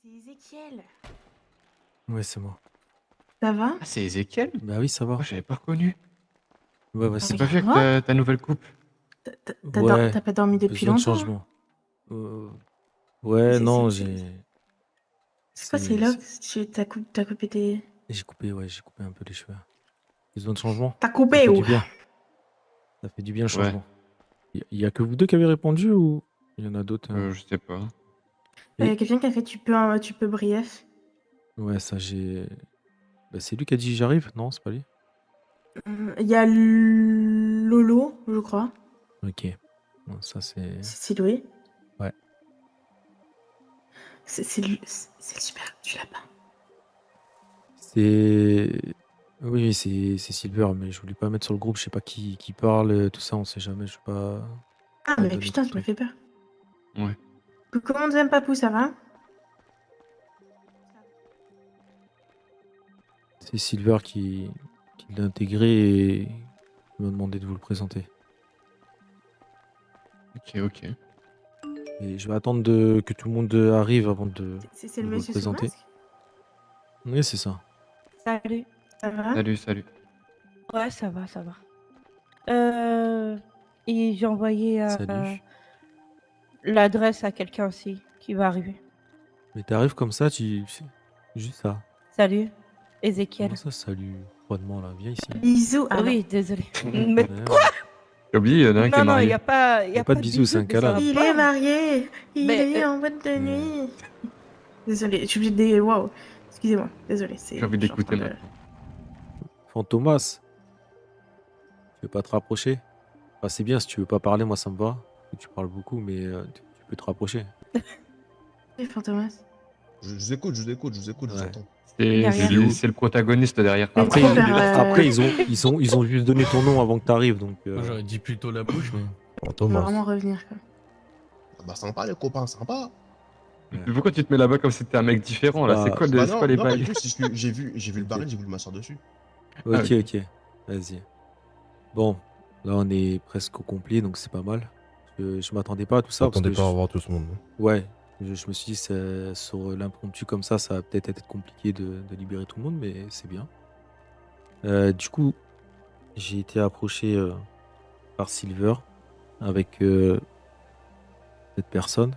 C'est Ézéchiel. Ouais, c'est moi. Ça va? Ah, c'est Ezekiel? Bah oui, ça va. Oh, j'avais pas reconnu. Ouais, Ah, C'est c'est pas vu avec regarde-moi. ta nouvelle coupe. Ouais, T'as pas dormi depuis besoin de longtemps, hein? changement. Ouais, non, C'est quoi ces c'est- locks? T'as coupé tes... j'ai coupé un peu les cheveux. Besoin de changement. T'as Ça coupé fait ou? du bien. Ça fait du bien le Ouais, changement. Il y a que vous deux qui avez répondu ou il y en a d'autres je sais pas. Et Quelqu'un qui a fait tu peux brief. ouais, ça j'ai. Bah, c'est lui qui a dit j'arrive? Non, c'est pas lui. Il y a Lolo, je crois. Ok. Bon, ça c'est. C'est lui. Ouais. C'est le super, tu l'as pas. C'est. Oui, c'est Silver, mais je voulais pas mettre sur le groupe, je sais pas qui parle, tout ça, on sait jamais, je vais pas. Ah, pas mais donner putain, de tu m'as trucs. fait peur. Ouais. Comment deuxième papou, ça va? C'est Silver qui l'a intégré et qui m'a demandé de vous le présenter. Ok. Et je vais attendre que tout le monde arrive avant de C'est le vous le monsieur sous présenter. masque? Oui, c'est ça. Salut. Ça va? Salut. Ouais, ça va. Et j'ai envoyé Salut. l'adresse à quelqu'un aussi qui va arriver. Mais t'arrives comme ça, juste ça. Salut, Ézéchiel. Comment ça, salut froidement là? Viens ici. Bisous. Ah, Oui, désolé. Mais Ouais, J'ai oublié, il y en a un qui est non, il marié. n'y a pas, Y a pas de bisous, c'est un mais ça câlin. va il pas. est marié. Il Mais, est en boîte de Hmm. nuit. Désolée, je suis obligée de... Waouh. Excusez-moi, désolée. J'ai envie je suis en d'écouter train de- maintenant. Fantomas, tu veux pas te rapprocher? Enfin, c'est bien si tu veux pas parler, moi ça me va. Tu parles beaucoup, mais tu peux te rapprocher. Et Fantomas. Je vous écoute, je vous Ouais. entends. Y a rien. C'est le protagoniste derrière. Mais Après, tu peux faire, après ils ont juste donné ton nom avant que t'arrives, donc. Moi j'aurais dit plutôt la bouche, mais. on va Thomas. vraiment revenir, quoi. Ah bah sympa les copains, sympa. Mais pourquoi tu te mets là-bas comme si t'étais un mec différent là? Bah, C'est quoi, Bah c'est quoi les non, pas bails? du tout, c'est juste que j'ai vu le baril, j'ai voulu m'asseoir dessus. Ok, Ah, ok. Vas-y. Bon, là on est presque au complet, donc c'est pas mal. Je m'attendais pas à tout ça. Parce Attendez que pas à voir tout ce monde. Ouais, je me suis dit, sur l'impromptu comme ça va peut-être être compliqué de libérer tout le monde, mais c'est bien. Du coup, j'ai été approché par Silver avec cette personne.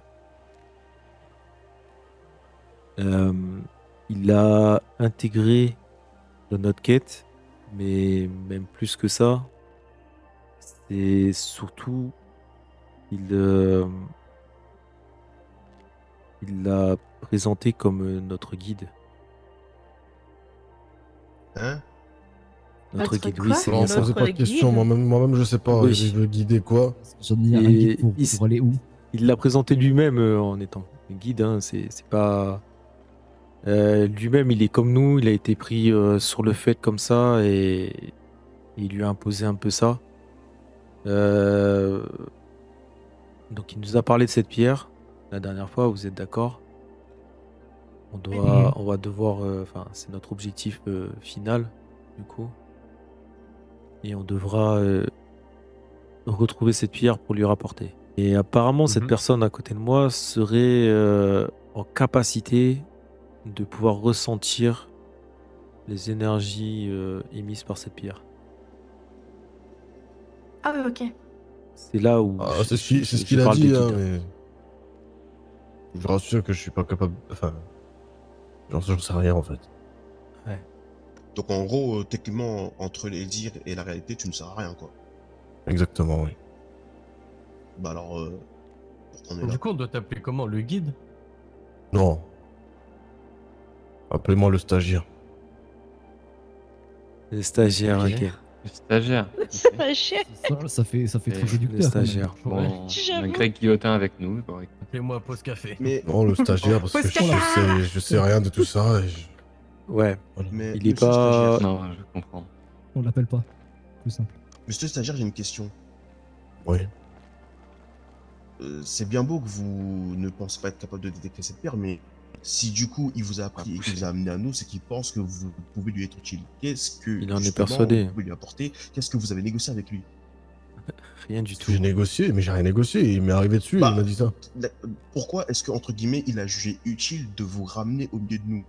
Il a intégré dans notre quête, mais même plus que ça, c'est surtout il l'a présenté comme notre guide. Hein? Notre Notre guide, quoi? oui, c'est Alors, bien on ça. posait pas de guide. questions, moi-même je sais pas, Oui. il veut guider quoi. Ça veut dire un Et guide pour, il- pour aller où? Il l'a présenté lui-même en étant guide, hein, c'est pas. Lui-même, il est comme nous, il a été pris sur le fait comme ça et il lui a imposé un peu ça. Donc, il nous a parlé de cette pierre la dernière fois, vous êtes d'accord? On va devoir. Enfin, c'est notre objectif final, du coup. Et on devra retrouver cette pierre pour lui rapporter. Et apparemment, cette Mhm. personne à côté de moi serait en capacité de pouvoir ressentir les énergies émises par cette pierre. Ah oui, ok. C'est là où Ah, c'est ce je qu'il a parle des dit, hein, guides. mais. Je vous rassure que je suis pas capable. Enfin. J'en sais rien en fait. Donc en gros, techniquement, entre les dires et la réalité, tu ne sers à rien quoi. Exactement, oui. Bah alors, pourquoi on est là? Du coup, on doit t'appeler comment? Le guide? Non. Appelez-moi le stagiaire. Les stagiaires, ok. Le stagiaire. Pas cher. Ça fait très Les réducteur. Les quand même. stagiaires. Bon, Ouais. on a J'avoue. Greg Guillotin avec nous. Bon, écoute. Appelez-moi pause café. Mais, Non, le stagiaire, parce que je sais rien de tout ça. Et Ouais, mais il est monsieur pas. stagiaire, Non, je comprends. On l'appelle pas. Plus simple. monsieur stagiaire, j'ai une question. Oui. C'est bien beau que vous ne pensez pas être capable de détecter cette pierre, mais si du coup il vous a appris et qu'il vous a amené à nous, c'est qu'il pense que vous pouvez lui être utile. Qu'est-ce que Il en est justement, persuadé. vous pouvez lui apporter? Qu'est-ce que vous avez négocié avec lui? Rien du Parce que tout. j'ai négocié, mais j'ai rien négocié. Il m'est arrivé dessus et Bah, il m'a dit ça. Pourquoi est-ce que, entre guillemets, il a jugé utile de vous ramener au milieu de nous?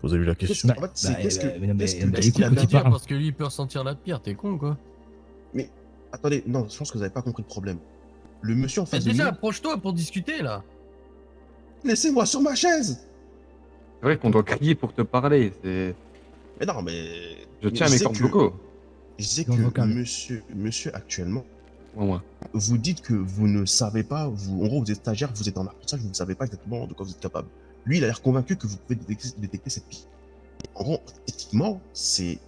Vous avez vu la question. En fait, c'est qu'est-ce que- mais non, mais- qu'est-ce que- mais qu'est-ce qu'il écoute, avait quand à il dire? parle. Parce que lui, il peut ressentir la pire, t'es con quoi. Mais attendez, non, je pense que vous avez pas compris le problème. Le monsieur en Mais face de déjà, nous, approche-toi pour discuter là. laissez-moi sur ma chaise. C'est vrai qu'on doit crier pour te parler. C'est... Mais non, mais Je mais tiens à mes cordes vocaux. Je disais Dans le que vocal. monsieur actuellement, Ouais. vous dites que vous ne savez pas, vous, en gros, vous êtes stagiaire, vous êtes en apprentissage, vous ne savez pas exactement de quoi vous êtes capable. Lui, il a l'air convaincu que vous pouvez détecter cette piste. En gros, éthiquement, c'est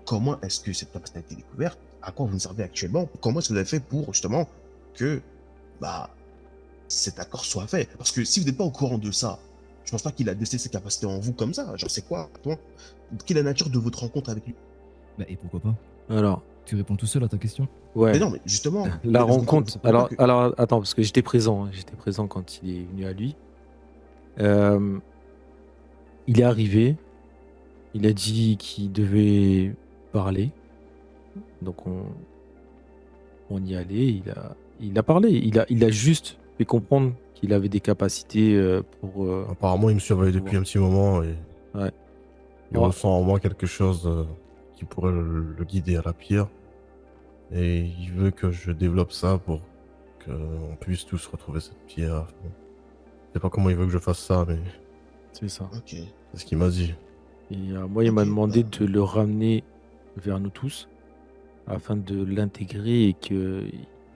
comment est-ce que cette capacité a été découverte, à quoi vous nous servez actuellement, comment est-ce que vous avez fait pour justement que bah, cet accord soit fait. Parce que si vous n'êtes pas au courant de ça, je pense pas qu'il a décelé ses capacités en vous comme ça. Genre, c'est quoi, toi? Quelle est la nature de votre rencontre avec lui? Bah, et pourquoi pas? Alors, Tu réponds tout seul à ta question? ouais. Mais non, mais justement. La vous rencontre. comprenez pas que- Alors, attends, parce que j'étais présent. J'étais présent quand il est venu à lui. Il est arrivé. Il a dit qu'il devait parler. Donc on y allait. Il a parlé. Il a juste fait comprendre qu'il avait des capacités pour. Apparemment, il me surveille depuis un petit moment et Ouais. il Ouais. ressent en moi quelque chose qui pourrait le guider à la pierre. Et il veut que je développe ça pour qu'on puisse tous retrouver cette pierre. Je sais pas comment il veut que je fasse ça, mais C'est ça. Ok. c'est ce qu'il m'a dit. Et moi, il m'a Ok, demandé bah. de le ramener vers nous tous afin de l'intégrer et qu'il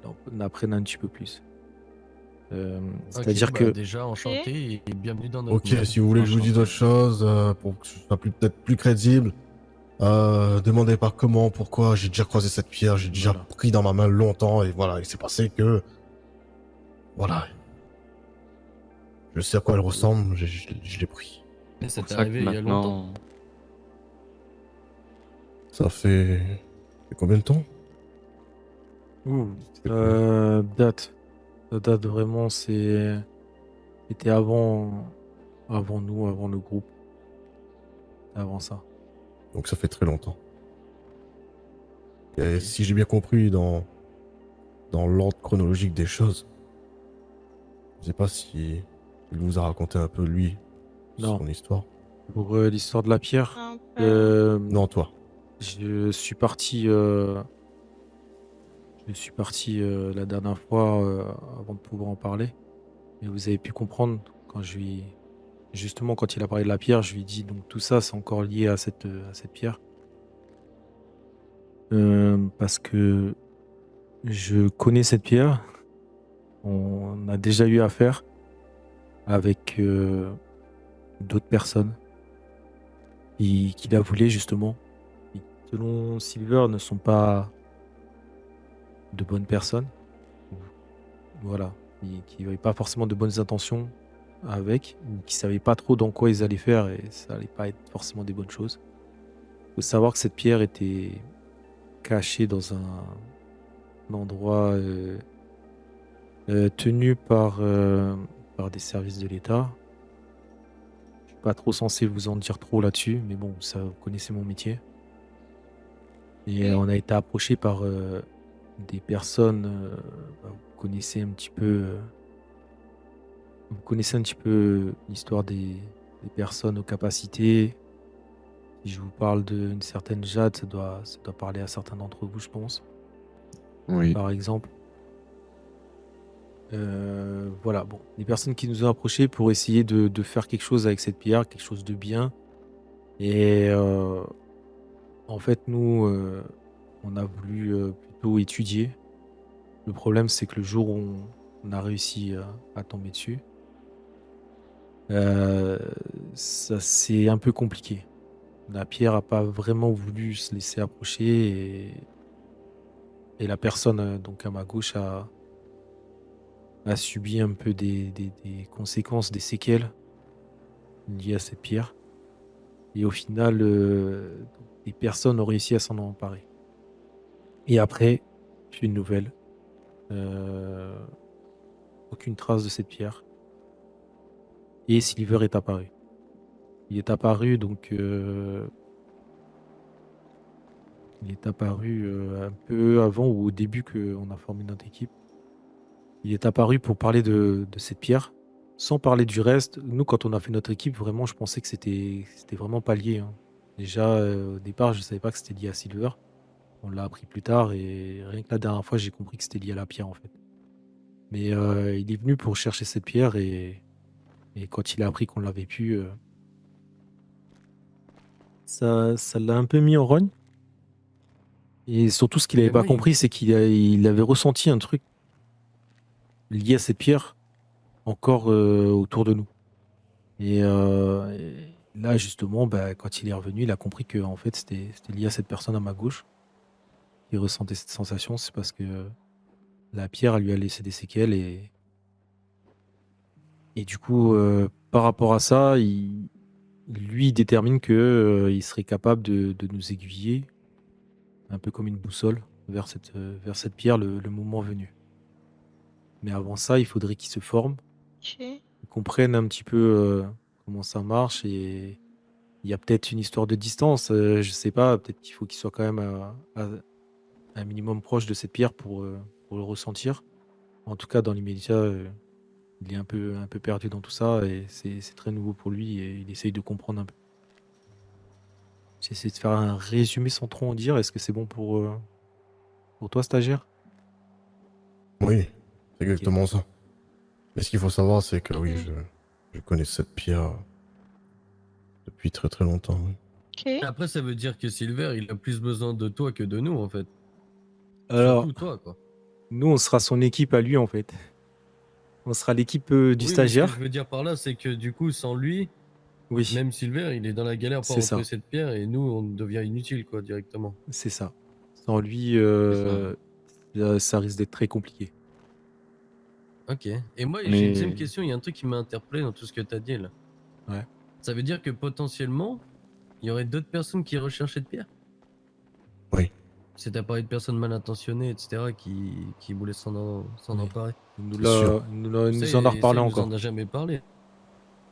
en apprenne un petit peu plus. C'est-à-dire Ok, bah, que déjà enchanté et bienvenue dans notre Ok, monde. si vous voulez que je vous dise Enchanté. autre chose, pour que ce soit peut-être plus crédible, demandez pas comment, pourquoi, j'ai déjà croisé cette pierre, j'ai déjà Voilà. pris dans ma main longtemps, et voilà, il s'est passé que... Voilà. Je sais à quoi elle ressemble, je l'ai pris. Et C'est ça pour t'est ça que arrivé il y a longtemps. maintenant... Ça fait combien de temps? Ouh, C'était combien date. La date vraiment, c'était avant nous, avant le groupe. Avant ça. Donc ça fait très longtemps. Et si j'ai bien compris dans l'ordre chronologique des choses, je sais pas si il vous a raconté un peu lui, Non. son histoire. Pour l'histoire de la pierre, Un peu. Non, toi. je suis parti la dernière fois avant de pouvoir en parler. Et vous avez pu comprendre quand justement quand il a parlé de la pierre, je lui ai dit donc tout ça c'est encore lié à cette pierre. Parce que je connais cette pierre. On a déjà eu affaire avec d'autres personnes qui la voulaient justement. Et selon Silver, ne sont pas de bonnes personnes. Voilà. Et qui n'avaient pas forcément de bonnes intentions avec, ou qui ne savaient pas trop dans quoi ils allaient faire et ça allait pas être forcément des bonnes choses. Il faut savoir que cette pierre était cachée dans un endroit tenu par des services de l'État. Je suis pas trop censé vous en dire trop là-dessus, mais bon, ça, vous connaissez mon métier. Et on a été approché par des personnes. Vous connaissez un petit peu. Vous connaissez un petit peu l'histoire des personnes aux capacités. Si je vous parle d'une certaine Jade, ça doit parler à certains d'entre vous, je pense. Oui. Par exemple. Voilà, bon, des personnes qui nous ont approchés pour essayer de faire quelque chose avec cette pierre, quelque chose de bien. Et en fait, nous, on a voulu plutôt étudier. Le problème, c'est que le jour où on a réussi à tomber dessus, ça c'est un peu compliqué. La pierre a pas vraiment voulu se laisser approcher et la personne donc à ma gauche a subi un peu des conséquences, des séquelles liées à cette pierre. Et au final, des personnes ont réussi à s'en emparer. Et après, plus de nouvelles. Aucune trace de cette pierre. Et Silver est apparu. Il est apparu donc Il est apparu un peu avant ou au début qu'on a formé notre équipe. Il est apparu pour parler de cette pierre, sans parler du reste. Nous, quand on a fait notre équipe, vraiment, je pensais que c'était vraiment pas lié, hein. Déjà, au départ, je savais pas que c'était lié à Silver. On l'a appris plus tard et rien que la dernière fois, j'ai compris que c'était lié à la pierre, en fait. Mais il est venu pour chercher cette pierre et quand il a appris qu'on l'avait pu, ça l'a un peu mis en rogne. Et surtout, ce qu'il avait Mais pas moi, compris, c'est il avait ressenti un truc lié à cette pierre encore autour de nous. Et là, justement, bah, quand il est revenu, il a compris que en fait, c'était lié à cette personne à ma gauche qui ressentait cette sensation. C'est parce que la pierre, elle lui a laissé des séquelles et du coup, par rapport à ça, lui, il détermine que il serait capable de nous aiguiller, un peu comme une boussole, vers cette pierre le moment venu. Mais avant ça, il faudrait qu'il se forme, Ok. qu'il comprenne un petit peu comment ça marche et il y a peut-être une histoire de distance, je sais pas, peut-être qu'il faut qu'il soit quand même à un minimum proche de cette pierre pour le ressentir. En tout cas, dans l'immédiat, il est un peu perdu dans tout ça et c'est très nouveau pour lui et il essaye de comprendre un peu. J'essaie de faire un résumé sans trop en dire. Est-ce que c'est bon pour toi, stagiaire? Oui, c'est exactement ça. Mais ce qu'il faut savoir, c'est que oui, je connais cette pierre depuis très très longtemps. Oui. Ok. Après, ça veut dire que Silver, il a plus besoin de toi que de nous, en fait. Alors, Surtout toi, quoi. nous, on sera son équipe à lui, en fait. On sera l'équipe du Oui, mais ce que stagiaire. je veux dire par là, c'est que du coup, sans lui, Oui, même Silver, il est dans la galère pour C'est ça. retrouver cette pierre et nous, on devient inutile, quoi, directement. c'est ça. Sans lui, ça risque d'être très compliqué. Ok. Et moi, j'ai Mais- une deuxième question. Il y a un truc qui m'a interpellé dans tout ce que tu as dit, là. Ouais. Ça veut dire que potentiellement, il y aurait d'autres personnes qui recherchent cette pierre? Oui. C'est à parler de personnes mal intentionnées, etc., qui voulaient s'en Oui. emparer. Il nous, C'est l'a- sûr. il nous l'a- il nous Ça, en a reparlé il nous encore. en a jamais parlé.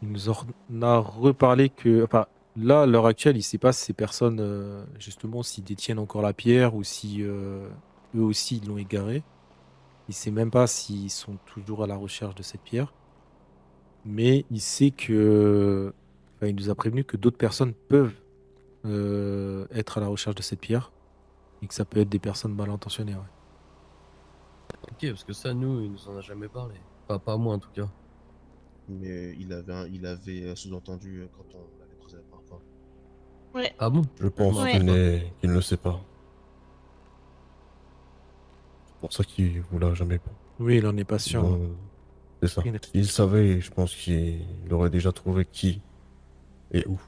Il nous en a reparlé que. Enfin, là, à l'heure actuelle, il ne sait pas si ces personnes, justement, s'ils détiennent encore la pierre ou si eux aussi ils l'ont égarée. Il ne sait même pas s'ils sont toujours à la recherche de cette pierre. Mais il sait que. Enfin, il nous a prévenu que d'autres personnes peuvent être à la recherche de cette pierre. Et que ça peut être des personnes mal intentionnées. Ouais. Ok, parce que ça, nous, il nous en a jamais parlé. Enfin, pas moi, en tout cas. Mais il avait sous-entendu quand on l'avait croisé la première fois. Ouais. Ah bon? Je pense Ouais. qu'il ne le sait pas. C'est pour ça qu'il vous l'a jamais pas. Oui, il en est pas sûr. Non, c'est ça. Il- S'il savait, je pense qu'il aurait déjà trouvé qui et où.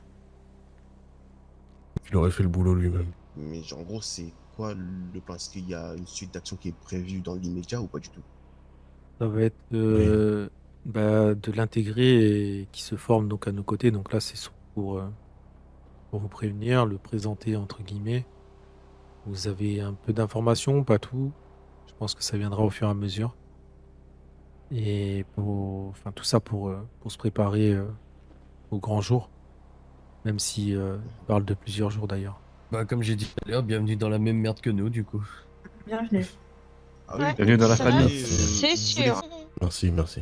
Il aurait fait le boulot lui-même. Mais genre, en gros, c'est quoi le plan? Est-ce qu'il y a une suite d'actions qui est prévue dans l'immédiat ou pas du tout? Ça va être de l'intégrer et qui se forme donc à nos côtés. Donc là, c'est pour vous prévenir, le présenter entre guillemets. Vous avez un peu d'informations, pas tout. Je pense que ça viendra au fur et à mesure. Et enfin, tout ça pour se préparer au grand jour. Même si on parle de plusieurs jours d'ailleurs. Bah, comme j'ai dit tout à l'heure, bienvenue dans la même merde que nous, du coup. Bienvenue. Ah Ouais, bienvenue dans la ça, famille. C'est sûr. Merci, merci.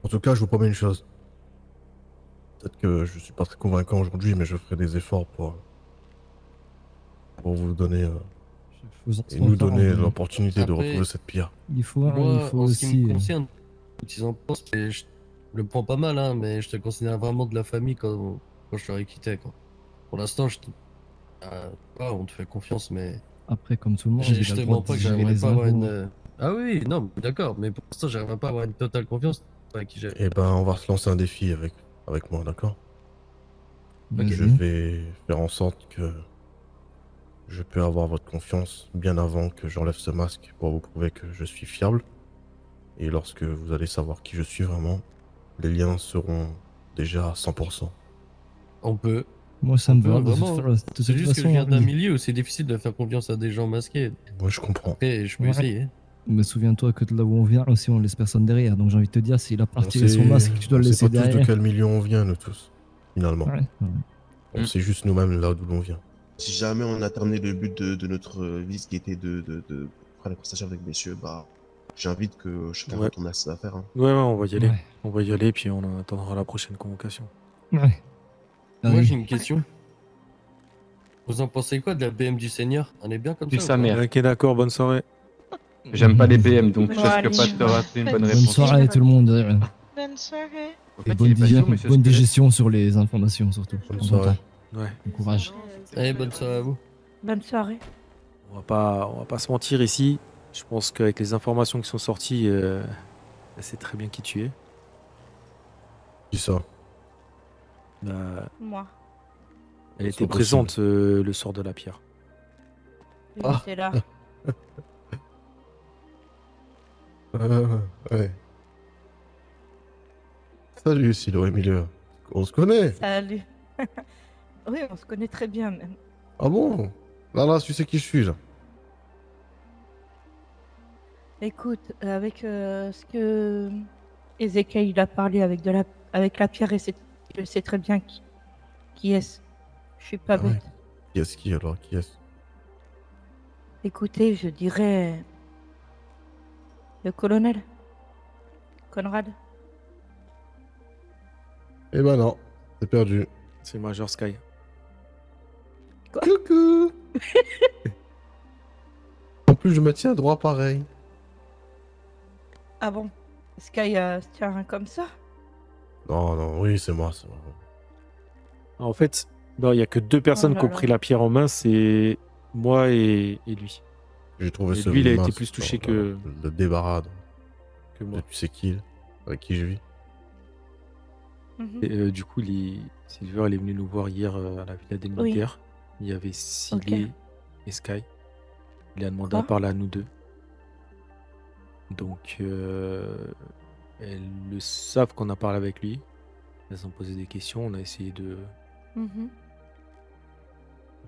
En tout cas, je vous promets une chose. Peut-être que je suis pas très convaincant aujourd'hui, mais je ferai des efforts pour vous donner et nous donner l'opportunité de Après, retrouver cette pierre. Il faut, Moi, il faut en ce qui aussi. me concerne, ils en pensent, mais je le prends pas mal, hein, mais je te considère vraiment de la famille quand je t'aurais quitté, quoi. Pour l'instant, on te fait confiance, mais Après, comme tout le monde, je il a te le droit mens de pas que gérer j'arriverai les pas à avoir infos. une. Ah oui, non, d'accord, mais pour l'instant, j'arriverai pas à avoir une totale confiance avec qui j'ai. Eh ben, on va se lancer un défi avec moi, d'accord? Vas-y. Je vais faire en sorte que je peux avoir votre confiance bien avant que j'enlève ce masque pour vous prouver que je suis fiable. Et lorsque vous allez savoir qui je suis vraiment, les liens seront déjà à 100%. On peut. Moi, ça me peut, va. De toute vraiment. fa- de toute C'est juste que je façon, viens d'un milieu où c'est difficile de faire confiance à des gens masqués. Moi, je comprends. Après, je peux Ouais. essayer. Mais souviens-toi que de là où on vient aussi, on laisse personne derrière. Donc j'ai envie de te dire, s'il a On retiré son sait- masque, tu dois on le sait laisser pas tous de derrière. quel milieu on vient, nous tous, finalement. Ouais. On sait juste nous-mêmes là d'où l'on vient. Si jamais on a terminé le but de notre visite qui était de faire la conversation avec messieurs, bah, j'invite que chacun Ouais. retourne à ses affaires. Hein. Ouais, on va y aller. Ouais. On va y aller, puis on attendra la prochaine convocation. Ouais. Moi, Allez. j'ai une question. Vous en pensez quoi de la BM du Seigneur? On est bien comme Puis ça ou sa pas? mère. Ok, d'accord, bonne soirée. J'aime pas les BM, donc je Bon, risque allez. pas de te rater une bonne Bonne Bonne réponse. soirée tout le monde. Bonne soirée. Au Et fait, bonne, il est pas chaud, monsieur bonne Squelette. digestion sur les informations surtout. Bonne Bon soirée. temps. Ouais. Bon courage. Allez, bonne soirée à vous. Bonne soirée. On va pas se mentir ici. Je pense qu'avec les informations qui sont sorties, elle sait très bien qui tu es. Qui ça? Elle Moi. était possible. présente le soir de la pierre. Oui, Ah. c'est là. Ouais. Salut, Silo Emilio. On se connaît? Salut. Oui, on se connaît très bien même. Ah bon? Là, tu sais qui je suis, là. Écoute, avec ce que Ezekiel il a parlé avec la pierre, et je sais très bien qui est-ce. Je suis pas Ah ouais. bête. Qui est-ce qui, alors? Qui est-ce? Écoutez, je dirais le colonel Conrad. Eh ben non, t'es perdu. C'est Major Sky. Coucou. En plus, je me tiens droit pareil. Ah bon? Sky se tient comme ça? Non, oui, c'est moi, c'est moi. En fait, non, il y a que deux personnes là qui ont là. pris la pierre en main, c'est moi et lui. J'ai trouvé Et ce lui, il a été mince plus touché dans que le débarras moi. de tu sais qui, avec qui je vis. Mhm. Et, du coup, Silver, elle est venue nous voir hier à la Villa des Oui. Militaires. Il y avait Silly et Sky. Il a demandé à Quoi? parler à nous deux. Donc, elles le savent qu'on a parlé avec lui. Elles ont posé des questions. On a essayé Mhm.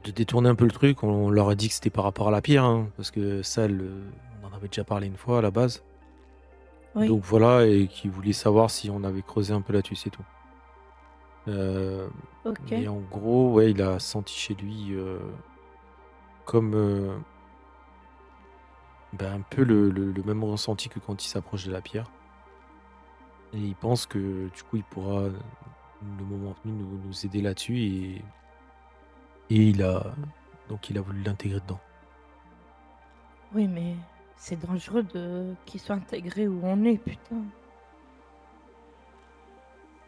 de détourner un peu le truc. On leur a dit que c'était par rapport à la pierre, hein, parce que ça, on en avait déjà parlé une fois à la base. Oui. Donc voilà, et qui voulait savoir si on avait creusé un peu là-dessus, c'est tout. Ok. Mais en gros, ouais, il a senti chez lui comme un peu le même ressenti que quand il s'approche de la pierre. Et il pense que du coup, il pourra, le moment venu, nous aider là-dessus. Et il a voulu l'intégrer dedans. Oui, mais c'est dangereux qu'il soit intégré où on est, putain.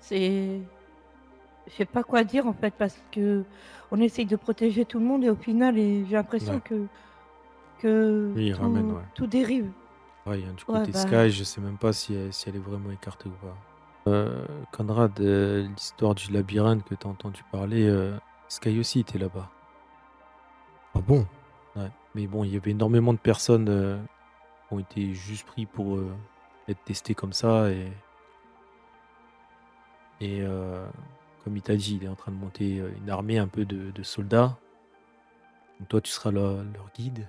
C'est... Je sais pas quoi dire en fait, parce que on essaye de protéger tout le monde et au final, j'ai l'impression Ouais. que Oui, il ramène, ouais. tout dérive. Ouais, du Ouais, côté bah. Sky, je sais même pas si elle est vraiment écartée ou pas. Conrad, l'histoire du labyrinthe que tu as entendu parler, Sky aussi était là-bas. Ah bon? Ouais. Mais bon, il y avait énormément de personnes qui ont été juste pris pour être testés comme ça. Et comme il t'a dit, il est en train de monter une armée un peu de soldats. Donc toi, tu seras leur guide.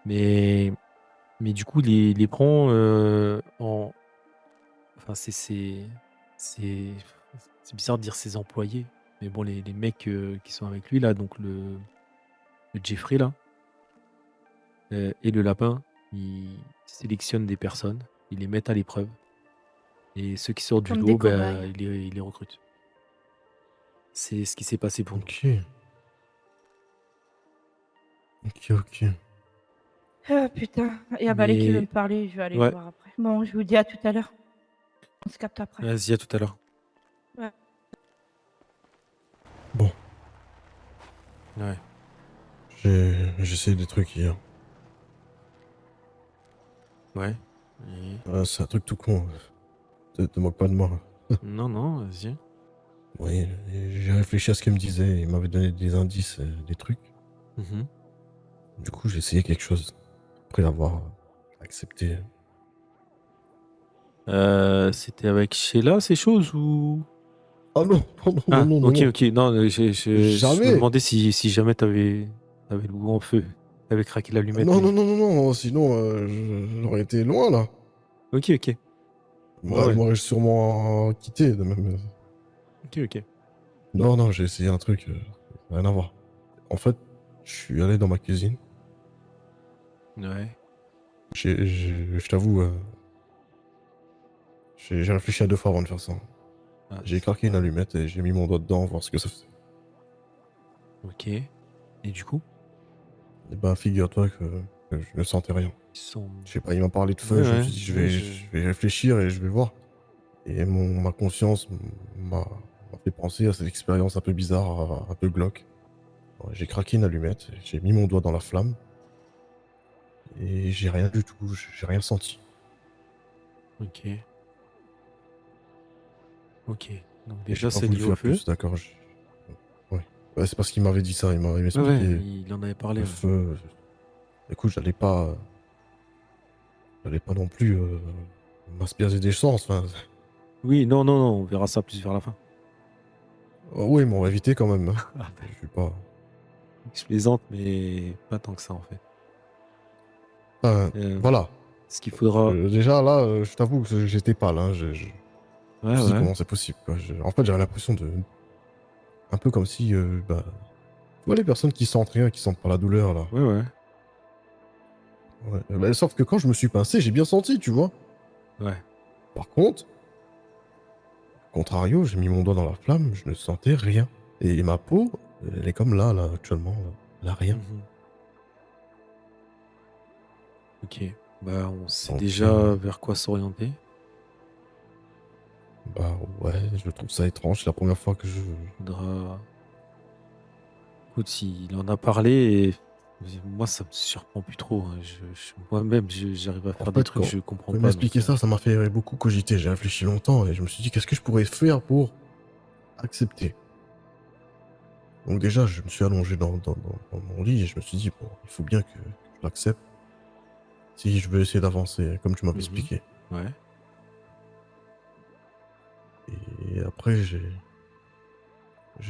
Mais du coup, les prend en... Enfin, c'est bizarre de dire ses employés. Mais bon, les mecs qui sont avec lui, là, donc le Jeffrey, là, et le lapin, ils sélectionnent des personnes, ils les mettent à l'épreuve. Et ceux qui sortent du Comme des lot, cobayes. ils les recrutent. C'est ce qui s'est passé pour nous. Ok. Ah putain, il y a Balé qui veut Mais- me parler, je vais aller Ouais. le voir après. Bon, je vous dis à tout à l'heure. On se capte après. Vas-y, à tout à l'heure. Ouais. Bon, Ouais. j'ai essayé des trucs hier. Ouais. Et- C'est un truc tout con. Te moque pas de moi. Non, vas-y. Oui, j'ai réfléchi à ce qu'il me disait. Il m'avait donné des indices, des trucs. Mhm. Du coup, j'ai essayé quelque chose. Après l'avoir accepté. C'était avec Sheila, ces choses, ou... Ah non, Ah, non. ok. Non, je me Jamais. demandais si jamais t'avais le goût en feu. T'avais craqué l'allumette. Non, mais- non. Sinon, j'aurais été loin là. Ok. Moi, Ouais. il m'aurait sûrement quitté. De même. Ok. Non, j'ai essayé un truc. Rien à voir. En fait, je suis allé dans ma cuisine. Ouais. Je t'avoue, j'ai réfléchi à 2 fois avant de faire ça. Ah, J'ai craqué une allumette et j'ai mis mon doigt dedans, voir ce que ça faisait. ok. Et du coup, Et bah, figure-toi que je ne sentais rien. ils sont. Je sais pas, il m'a parlé de Ouais, feu, je me ouais, suis dit, ouais, je vais réfléchir et je vais voir. Et ma conscience m'a fait penser à cette expérience un peu bizarre, un peu glauque. Ouais, j'ai craqué une allumette, j'ai mis mon doigt dans la flamme et j'ai rien du tout, j'ai rien senti. Ok. Ok. Donc Et j'ai déjà, pas c'est voulu lié au faire feu. plus, d'accord. Ouais. Ouais, c'est parce qu'il m'avait dit ça, il m'avait Ouais, ouais, expliqué il en avait parlé. le Ouais. feu. Écoute, j'allais pas non plus m'asperger des chances. Enfin, Oui, non, non, non, on verra ça plus vers la fin. oui, ils m'ont évité quand même, hein. Ah, Je suis pas. je plaisante, mais pas tant que ça en fait. Enfin, Euh, voilà. Ce qu'il faudra. Déjà là, je t'avoue que j'étais pas là, hein. Je me Ouais, suis dit ouais. comment c'est possible, quoi. En fait, j'avais l'impression de. Un peu comme si. Bah, tu vois les personnes qui sentent rien, qui sentent pas la douleur, là. Ouais, ouais. Ouais. Bah, sauf que quand je me suis pincé, j'ai bien senti, tu vois. Ouais. Par contre, contrario, j'ai mis mon doigt dans la flamme, je ne sentais rien. Et ma peau, elle est comme là, actuellement. Là. Elle a rien. Mhm. Ok. Bah, on sait Donc, déjà vers quoi s'orienter. bah ouais, je trouve ça étrange. C'est la première fois que je. Faudra. Écoute, s'il en a parlé, et moi, ça me surprend plus trop. Hein. Moi-même, j'arrive à En faire des fait, trucs que je quand comprends il m'a pas. Donc, expliqué ça, ça m'a fait beaucoup cogiter. J'ai réfléchi longtemps et je me suis dit, qu'est-ce que je pourrais faire pour accepter? Donc déjà, je me suis allongé dans mon lit et je me suis dit, bon, il faut bien que je l'accepte si je veux essayer d'avancer, comme tu m'avais mhm. expliqué. Ouais. Et après, j'ai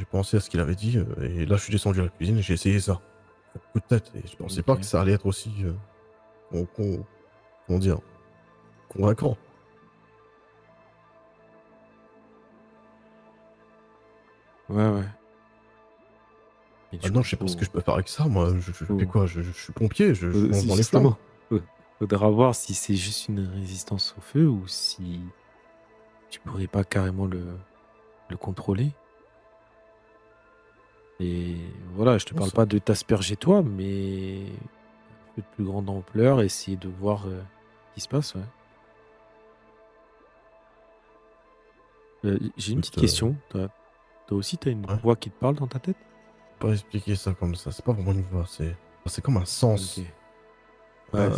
pensé à ce qu'il avait dit et là, je suis descendu à la cuisine et j'ai essayé ça. Un coup de tête. Et je pensais pas Ok. que ça allait être aussi, comment dire, convaincant. Ouais, ouais. Et du Maintenant, coup, je sais pas ce que je peux faire avec ça. Moi, je fais faut- quoi? Je suis pompier, je plonge si, dans les flammes. justement, faudra voir si c'est juste une résistance au feu ou si tu pourrais pas carrément le contrôler. Et voilà, je te Non, parle ça- pas de t'asperger toi, mais un peu de plus grande ampleur, essayer de voir ce qui se passe. Ouais. J'ai une petite Écoute, question. Toi aussi, t'as une ouais, voix qui te parle dans ta tête? pas expliquer ça comme ça. C'est pas vraiment une voix, c'est comme un Ok. sens. Ouais,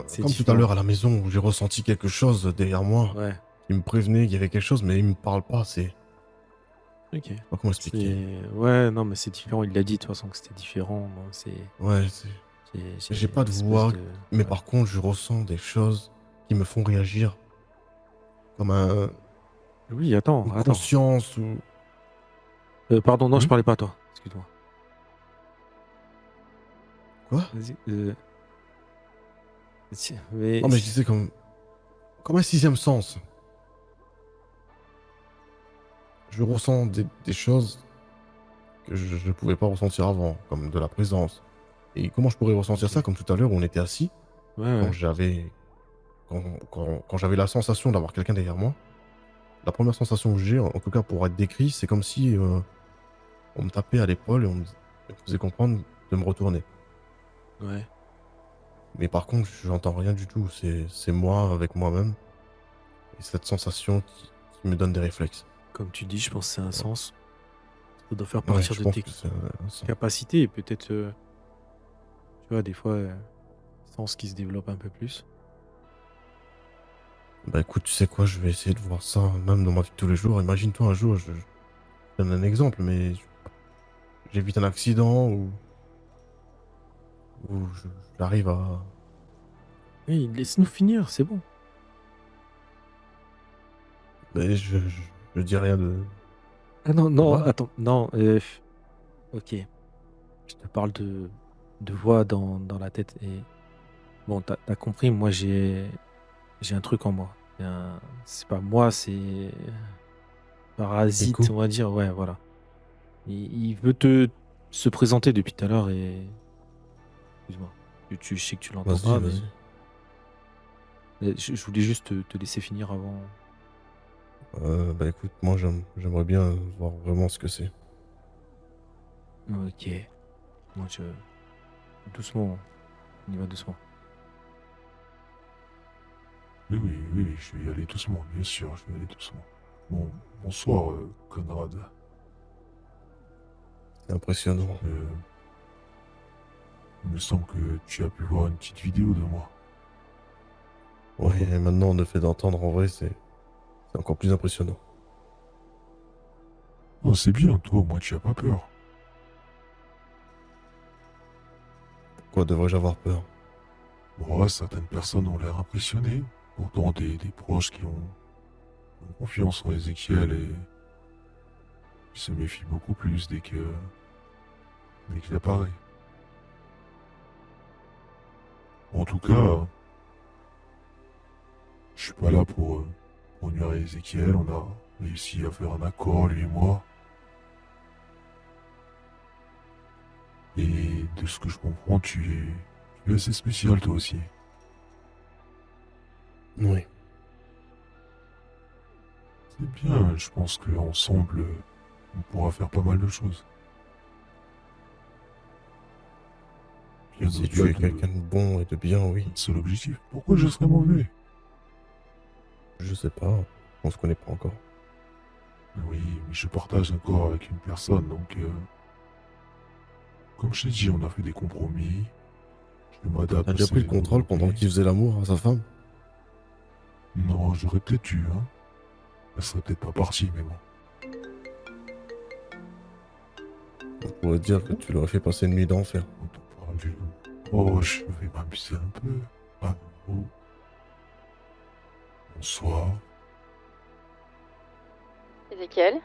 c'est Comme tout à l'heure différent. à la maison où j'ai ressenti quelque chose derrière moi Ouais, qui me prévenait qu'il y avait quelque chose, mais il me parle pas. ok. Je sais pas comment expliquer. Ouais, non, mais c'est différent. Il l'a dit de toute façon que c'était différent. Non, Ouais, j'ai j'ai pas une de espèce voix, de. mais Ouais. par contre, je ressens des choses qui me font réagir comme Oui, attends, une attends. conscience ou. Pardon, non, je Hmm. parlais pas à toi. Excuse-moi. Quoi? Vas-y. Mais. Non, mais je disais comme un sixième sens. Je ressens des choses que je ne pouvais pas ressentir avant, comme de la présence. Et comment je pourrais ressentir ça, Ok. comme tout à l'heure où on était assis, Ouais, quand ouais. j'avais quand j'avais la sensation d'avoir quelqu'un derrière moi. La première sensation que j'ai, en tout cas pour être décrit, c'est comme si on me tapait à l'épaule et on me faisait comprendre de me retourner. Ouais. Mais par contre, j'entends rien du tout. C'est moi avec moi-même et cette sensation qui me donne des réflexes. Comme tu dis, je pense que c'est un sens. Ça doit faire Ouais, partir je de pense tes que c'est un sens. capacités et peut-être, tu vois, des fois, sens qui se développe un peu plus. Bah écoute, tu sais quoi, je vais essayer de voir ça même dans ma vie de tous les jours. Imagine-toi un jour, je donne un exemple, mais j'évite un accident ou j'arrive à. Oui, laisse-nous finir, c'est bon. Mais je dis rien de. Ah non, de non, mal. attends, non, ok. Je te parle de voix dans la tête et bon, t'as compris, moi j'ai un truc en moi. C'est pas moi, c'est Écho. parasite, on va dire, ouais, voilà. Il veut te se présenter depuis tout à l'heure et. Excuse-moi. Je sais que tu l'entends pas, Vas-y, mais je voulais juste te laisser finir avant. Bah écoute, moi j'aimerais bien voir vraiment ce que c'est. Ok. Moi, doucement. On y va doucement. Oui, oui, oui, je vais y aller doucement, bien sûr, je vais y aller doucement. Bon, bonsoir, Conrad. C'est impressionnant. Il me semble que tu as pu voir une petite vidéo de moi. Ouais, et maintenant, le fait d'entendre en vrai, c'est encore plus impressionnant. Oh, c'est bien, toi, au moins tu as pas peur. Pourquoi devrais-je avoir peur? Bon, certaines personnes ont l'air impressionnées. Pourtant, des proches qui ont confiance en Ezekiel et qui se méfient beaucoup plus dès qu'il apparaît. En tout cas, je suis pas là pour nuire à Ezekiel. On a réussi à faire un accord, lui et moi. Et de ce que je comprends, tu es assez spécial toi aussi. Oui. C'est bien, je pense qu'ensemble, on pourra faire pas mal de choses. Bien Si au-delà tu es de quelqu'un de bon et de bien, oui. notre seul objectif. Pourquoi je serais mauvais? Je sais pas. On se connaît pas encore. Oui, mais je partage un corps avec une personne, donc... Comme je t'ai dit, on a fait des compromis. Je m'adapte. T'as déjà pris le contrôle pendant qu'il faisait l'amour à sa femme? Non, j'aurais peut-être eu, hein. Elle serait peut-être pas partie, mais bon. On pourrait dire que tu l'aurais fait passer une nuit d'enfer. On parle du... Oh, je vais m'amuser un peu. Ah, oh. Bonsoir. Ezekiel?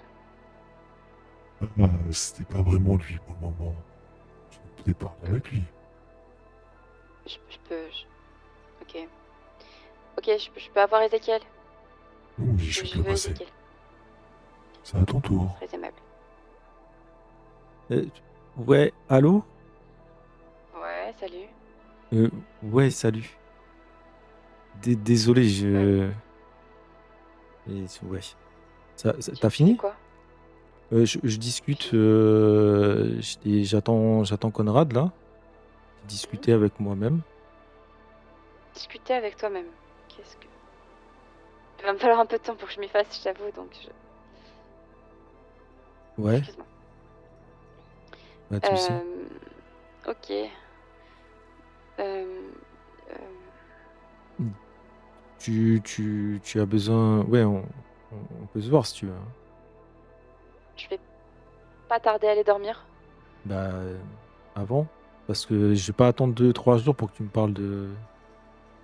Ah, c'était pas vraiment lui pour le moment. Je vais peut-être parler avec lui. Je peux... Ok. Ok, je peux avoir Ezekiel? Oui, je peux veux passer. Ezekiel. C'est à ton tour. Très aimable. Ouais, allô? Ouais, salut. Ouais, salut. Désolé, ouais. T'as fini? Quoi? Je discute. J'attends Conrad là. Discuter avec moi-même. Discuter avec toi-même. Qu'est-ce que... Il va me falloir un peu de temps pour que je m'y fasse, je t'avoue, donc je... Ouais, Excuse-moi. pas de soucis. Ok. Tu as besoin. Ouais, on peut se voir si tu veux, hein. Je vais pas tarder à aller dormir. Bah, avant. Parce que je vais pas attendre 2-3 jours pour que tu me parles de.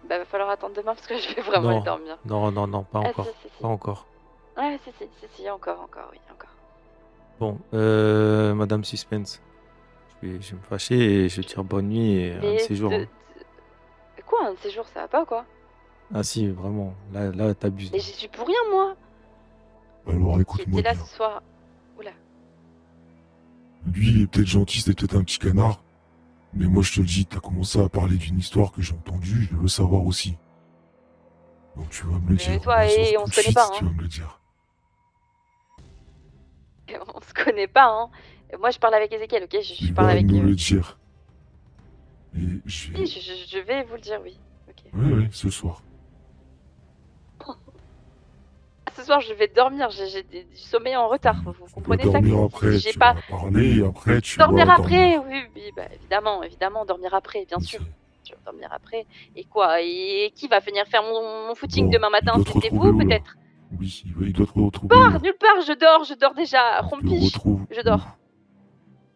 Bah, va falloir attendre demain parce que je vais vraiment aller dormir. Non, pas Ah, encore. si. Pas encore. Ouais, si, encore, oui, encore. Bon, Madame Suspense. Je vais me fâcher et je vais te dire bonne nuit et un de ces jours, hein. Quoi, un de ces jours, ça va pas, quoi? Ah si, vraiment. Là t'abuses. Mais j'y suis pour rien, moi! Alors écoute-moi T'es là bien. ce soir. Oula. Lui, il est peut-être gentil, c'est peut-être un petit canard. Mais moi, je te le dis, t'as commencé à parler d'une histoire que j'ai entendue, je veux savoir aussi. Donc tu vas me le dire. Mais toi, On va et sortir on tout se de connaît suite pas, si hein. Tu vas me le dire. On se connaît pas, hein. Moi, je parle avec Ezekiel, ok? Je Tu parle vas avec... nous le dire. Et je vais... Oui, je vais vous le dire, oui. Ok. Ouais, ce soir. Ce soir, je vais dormir, j'ai du sommeil en retard, vous Tu vas comprenez ça? dormir après, J'ai tu pas... vas parler, et après tu Dormir vas après, dormir. oui, bah évidemment, dormir après, bien Ok. sûr. Je vais dormir après. Et quoi? Et qui va venir faire mon footing Bon, demain il matin? doit te C'est retrouver vous, où, là? peut-être? Oui, il doit te retrouver Part, où? nulle part, je dors déjà, Il te rompiche. retrouve Je dors.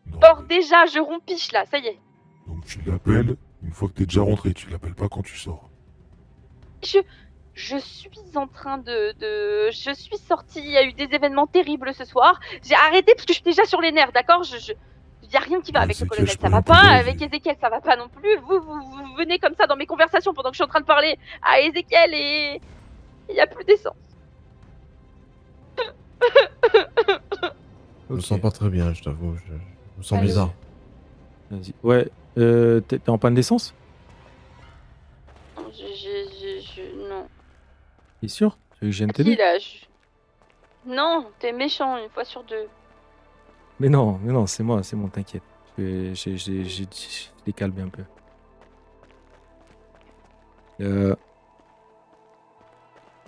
où? Non, Dors mais- déjà, je rompiche là, ça y est. Donc tu l'appelles une fois que t'es déjà rentré, tu l'appelles pas quand tu sors. Je suis en train Je suis sortie, il y a eu des événements terribles ce soir. J'ai arrêté parce que je suis déjà sur les nerfs, d'accord? Y a rien qui va Ouais, avec le Ezekiel, colonel, je ça prends va un peu pas. d'aise Avec et- Ezekiel, ça va pas non plus. Vous venez comme ça dans mes conversations pendant que je suis en train de parler à Ezekiel et... Il y a plus d'essence. Je me Ok. sens pas très bien, je t'avoue. Je me sens Allez. bizarre. Vas-y. Ouais, t'es en panne d'essence? Non, non. T'es sûr? Tu veux que je vienne Ah, si, t'aider? là, non, t'es méchant une fois sur deux. Mais non, c'est moi, t'inquiète. Je les calme un peu.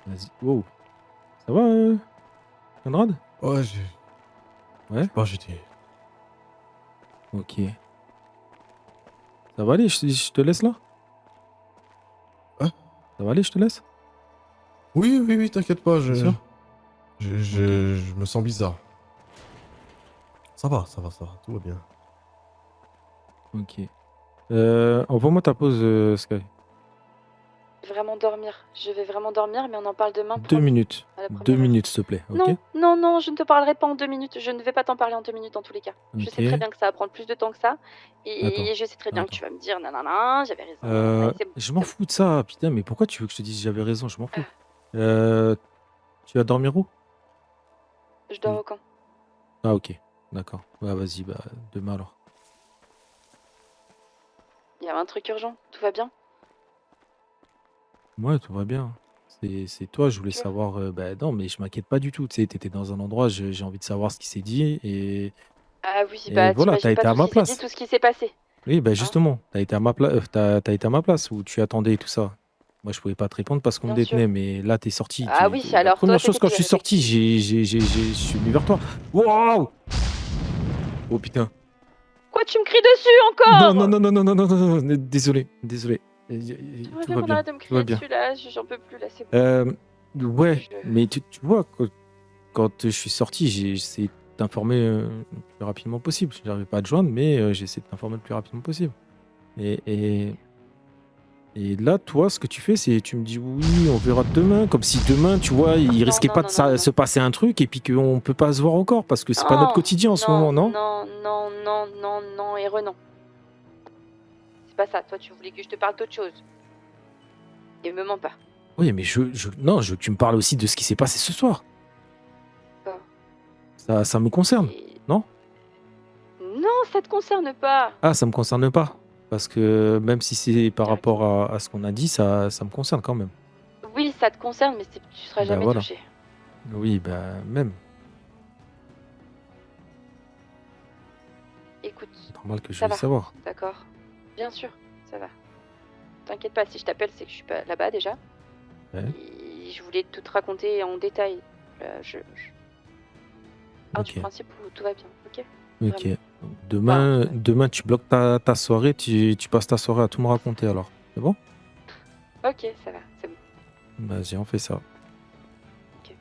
Vas-y. Wow. Ça va, Conrad? Ouais, Ouais? je sais pas, j'étais. Ok. Ça va aller, je te laisse là? Hein? Ça va aller, je te laisse? Oui, t'inquiète pas, Bien sûr? je me sens bizarre. Ça va, tout va bien. Ok. Envoie-moi ta pause, Sky. Vraiment dormir. Je vais vraiment dormir, mais on en parle demain. 2 promis. minutes. À la première 2 heure. minutes, s'il te plaît, ok? Non, je ne te parlerai pas en 2 minutes. Je ne vais pas t'en parler en 2 minutes dans tous les cas. Je sais très Ok. bien que ça va prendre plus de temps que ça. Attends, Et je sais très bien que attends. tu vas me dire nanana, j'avais raison. Ouais, c'est bon, Je m'en c'est bon. fous de ça, putain, mais pourquoi tu veux que je te dise j'avais raison? Je m'en fous. Ah. Tu vas dormir où? Je dors au camp. Ah, ok, d'accord. Bah, vas-y, bah, demain alors. Il y a un truc urgent. Tout va bien? Ouais, tout va bien. C'est toi, je voulais Tu vois? savoir. Bah, non, mais je m'inquiète pas du tout. Tu sais, t'étais dans un endroit, j'ai envie de savoir ce qui s'est dit. Ah oui, Et bah voilà, t'as t'imagines pas été à tout ce ma qui s'est dit, place. tout ce qui s'est passé. Oui, bah Hein? justement, t'as été à ma place, t'as été à ma place où tu attendais et tout ça. Moi, je pouvais pas te répondre parce qu'on me Bien sûr. détenait, mais là, t'es sorti. Ah oui, La alors toi première chose c'était quand je pire, suis sorti, effectivement. je suis venu vers toi. Waouh! Oh putain. Quoi, tu me cries dessus Non, encore? désolé. J'aimerais Tout bien va qu'on bien, arrête de me tout va crier bien. dessus là, j'en peux plus là, c'est bon. Ouais, Je- mais tu vois, quand je suis sorti, j'ai essayé de t'informer le plus rapidement possible. J'arrivais pas à te joindre, mais j'ai essayé de t'informer le plus rapidement possible. Et, et, et là, toi, ce que tu fais, c'est tu me dis oui, on verra demain, comme si demain, tu vois, il Non, risquait non, pas de non, non, non. se passer un truc et puis qu'on peut pas se voir encore parce que c'est pas notre Non, quotidien en ce moment, non? non, et Renan. C'est pas ça, toi tu voulais que je te parle d'autre chose. Et me mens pas. Oui, mais non, je veux que tu me parles aussi de ce qui s'est passé ce soir. Quoi? Ça me concerne, Et- non? Non, ça te concerne pas. Ah, ça me concerne pas. Parce que même si c'est par Arrête. rapport à ce qu'on a dit, ça me concerne quand même. Oui, ça te concerne, mais tu seras Bah jamais voilà. touché. Oui, bah même. Écoute, C'est normal que je ça veuille va, savoir. d'accord? Bien sûr, ça va. T'inquiète pas, si je t'appelle, c'est que je suis pas là-bas déjà. Ouais. Et je voulais tout te raconter en détail. Là, pars du Ok. principe où tout va bien, ok? Ok. Vraiment. Demain, tu bloques ta soirée, tu passes ta soirée à tout me raconter alors. C'est bon? Ok, ça va, c'est bon. Vas-y, on fait ça. Ok.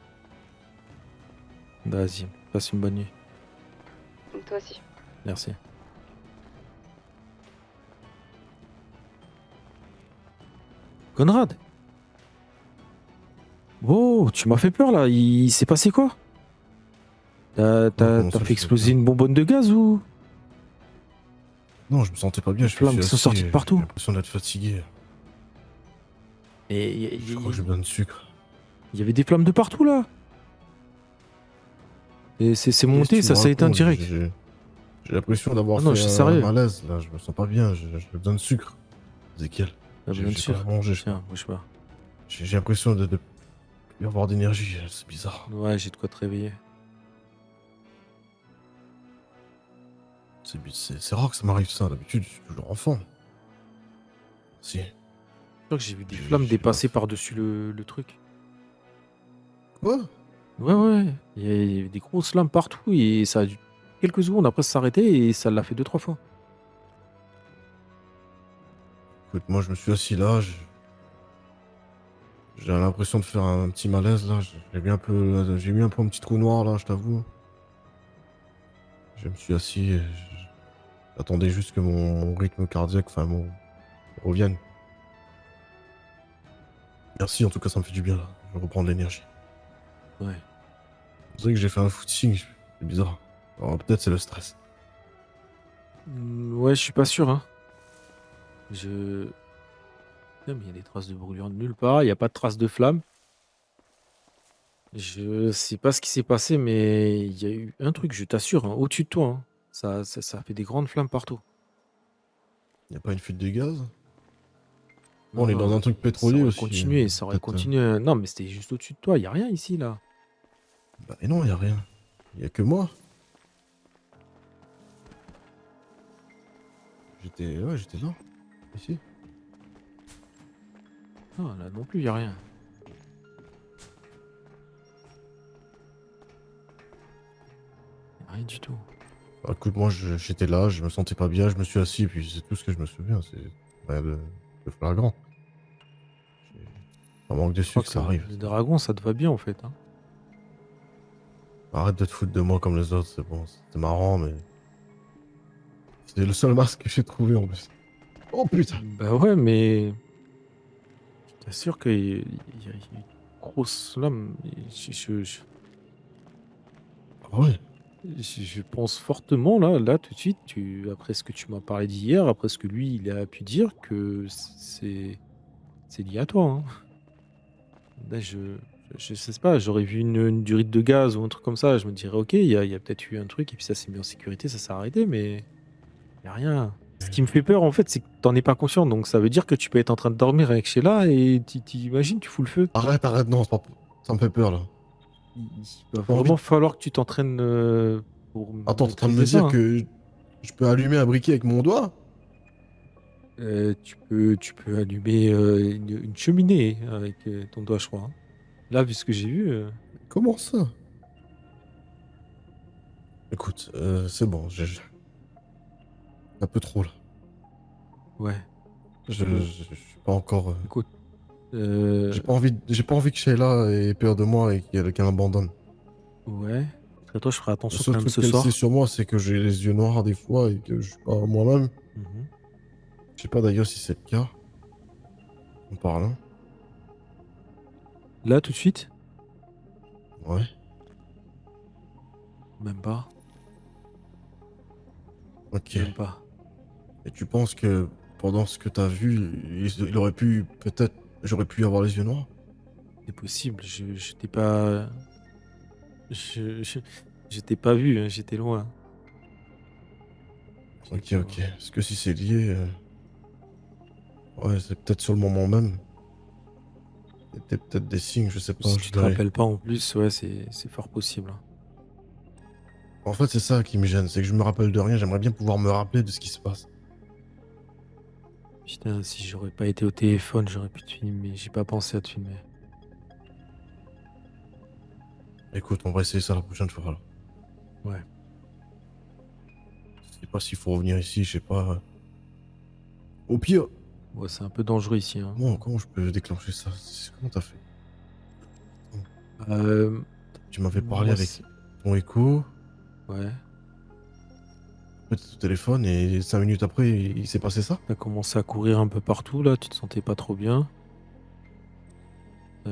Vas-y, passe une bonne nuit. Donc toi aussi. Merci. Conrad! Oh, tu m'as fait peur là, il s'est passé quoi? Comment T'as ça, fait je sais exploser pas. une bonbonne de gaz ou? Non, je me sentais pas bien, Les je me flammes suis qui sont assis, sorties de partout. j'ai l'impression d'être fatigué. Et Je crois que j'ai besoin de sucre. il y avait des flammes de partout là. Et c'est Qu'est-ce monté, que tu ça me s'est éteint racontes? direct. J'ai l'impression d'avoir Ah non, fait je suis un sérieux. malaise, là, je me sens pas bien, j'ai besoin de sucre. Ezekiel, Ah, j'ai bien pas sûr. à manger, je Tiens, crois. bouge pas. J'ai l'impression de plus avoir d'énergie, c'est bizarre. Ouais, j'ai de quoi te réveiller. C'est rare que ça m'arrive ça, d'habitude je suis toujours enfant. Si. Je crois que j'ai vu des J'ai- flammes j'ai dépasser pas- par-dessus le truc. Quoi? Ouais. Il y avait des grosses flammes partout et ça a dû quelques secondes après s'arrêter et ça l'a fait 2-3 fois. Écoute, moi je me suis assis là, j'ai l'impression de faire un petit malaise là, j'ai mis un peu un petit trou noir là, je t'avoue. Je me suis assis et j'attendais juste que mon rythme cardiaque, revienne. Merci, en tout cas ça me fait du bien là, je reprends de l'énergie. Ouais. C'est vrai que j'ai fait un footing, c'est bizarre. Alors peut-être c'est le stress. Ouais, je suis pas sûr, hein. Putain, mais il y a des traces de brûlure de nulle part, il n'y a pas de traces de flammes. Je sais pas ce qui s'est passé, mais il y a eu un truc, je t'assure, hein, au-dessus de toi, hein. Ça fait des grandes flammes partout. Y a pas une fuite de gaz? Non, On est dans non, un truc ça pétrolier aurait aussi. continué, ça aurait Peut-être, continué. Non, mais c'était juste au-dessus de toi, y a rien ici, là. Bah et non, y a rien. Y a que moi. Ouais, j'étais là. Ici. Non, là non plus, y a rien. Y a rien du tout. Bah, écoute, moi j'étais là, je me sentais pas bien, je me suis assis, puis c'est tout ce que je me souviens, c'est rien de flagrant. Un manque de Je crois sucre, que ça arrive. le dragon, ça te va bien, en fait. Hein. Arrête de te foutre de moi comme les autres, c'est bon, c'était marrant, mais. C'était le seul masque que j'ai trouvé en plus. Oh putain! Bah ouais, mais... Je t'assure qu'il y a une grosse lame. Ah ouais? Je pense fortement, là, tout de suite, après ce que tu m'as parlé d'hier, après ce que lui, il a pu dire, que c'est lié à toi. Hein. Là, je sais pas, j'aurais vu une durite de gaz ou un truc comme ça, je me dirais, ok, il y a peut-être eu un truc, et puis ça s'est mis en sécurité, ça s'est arrêté, mais il n'y a rien. Ce qui me fait peur, en fait, c'est que t'en es pas conscient, donc ça veut dire que tu peux être en train de dormir avec Sheila, et t'imagines, tu fous le feu. Arrête, non, c'est pas... ça me fait peur là. Il va Pas envie vraiment de- falloir que tu t'entraînes pour Attends, t'es en train de me maîtriser ça. dire Hein. que je peux allumer un briquet avec mon doigt? Tu peux allumer une cheminée avec ton doigt, je crois. Hein. Là, vu ce que j'ai vu, Comment ça? Écoute, c'est bon, un peu trop là. ouais. Je suis pas encore. Écoute, J'ai pas envie que Sheila ait peur de moi et qu'elle abandonne. ouais. Après toi, je ferai Le attention seul quand même truc ce qu'elle sait soir. sur moi, c'est que j'ai les yeux noirs des fois et que je suis pas moi-même. Mhm. Je sais pas d'ailleurs si c'est le cas. En parlant. Là, tout de suite? Ouais. Même pas. Ok. Même pas. Et tu penses que pendant ce que t'as vu, il aurait pu. Peut-être. J'aurais pu avoir les yeux noirs? C'est possible. Je t'ai pas. Je t'ai pas vu, hein, j'étais loin. Ok, J'étais ok. loin. Parce que si c'est lié. Ouais, c'est peut-être sur le moment même. C'était peut-être des signes, je sais pas. Si je tu te verrai. rappelles pas en plus, ouais, c'est fort possible. Hein. En fait, c'est ça qui me gêne, c'est que je me rappelle de rien. J'aimerais bien pouvoir me rappeler de ce qui se passe. Putain, si j'aurais pas été au téléphone, j'aurais pu te filmer. J'ai pas pensé à te filmer. Écoute, on va essayer ça la prochaine fois alors. Ouais. Je sais pas s'il faut revenir ici, je sais pas. Au pire, Ouais, c'est un peu dangereux ici. Hein. comment je peux déclencher ça? Comment t'as fait? Euh, Tu m'avais parlé moi, avec c'est- ton écho, Ouais. peut-être au téléphone, et 5 minutes après, il s'est passé ça? T'as commencé à courir un peu partout là, tu te sentais pas trop bien. Je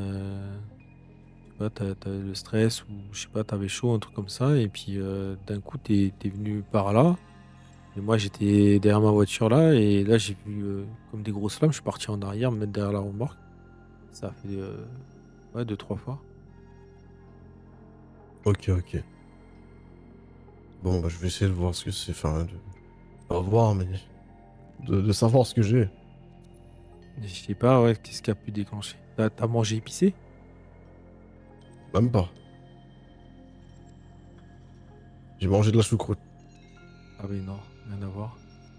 sais pas, t'as le stress ou je sais pas, t'avais chaud, un truc comme ça. Et puis d'un coup, t'es venu par là. Et moi, j'étais derrière ma voiture là. Et là, j'ai vu comme des grosses flammes. Je suis parti en arrière, me mettre derrière la remorque. Ça a fait ouais, 2-3 fois. Ok, ok. Bon, bah, je vais essayer de voir ce que c'est. Enfin, pas voir, mais de savoir ce que j'ai. Je sais pas, ouais, qu'est-ce qui a pu déclencher. T'as mangé épicé? Même pas. J'ai mangé de la choucroute. Ah oui, non, rien à voir.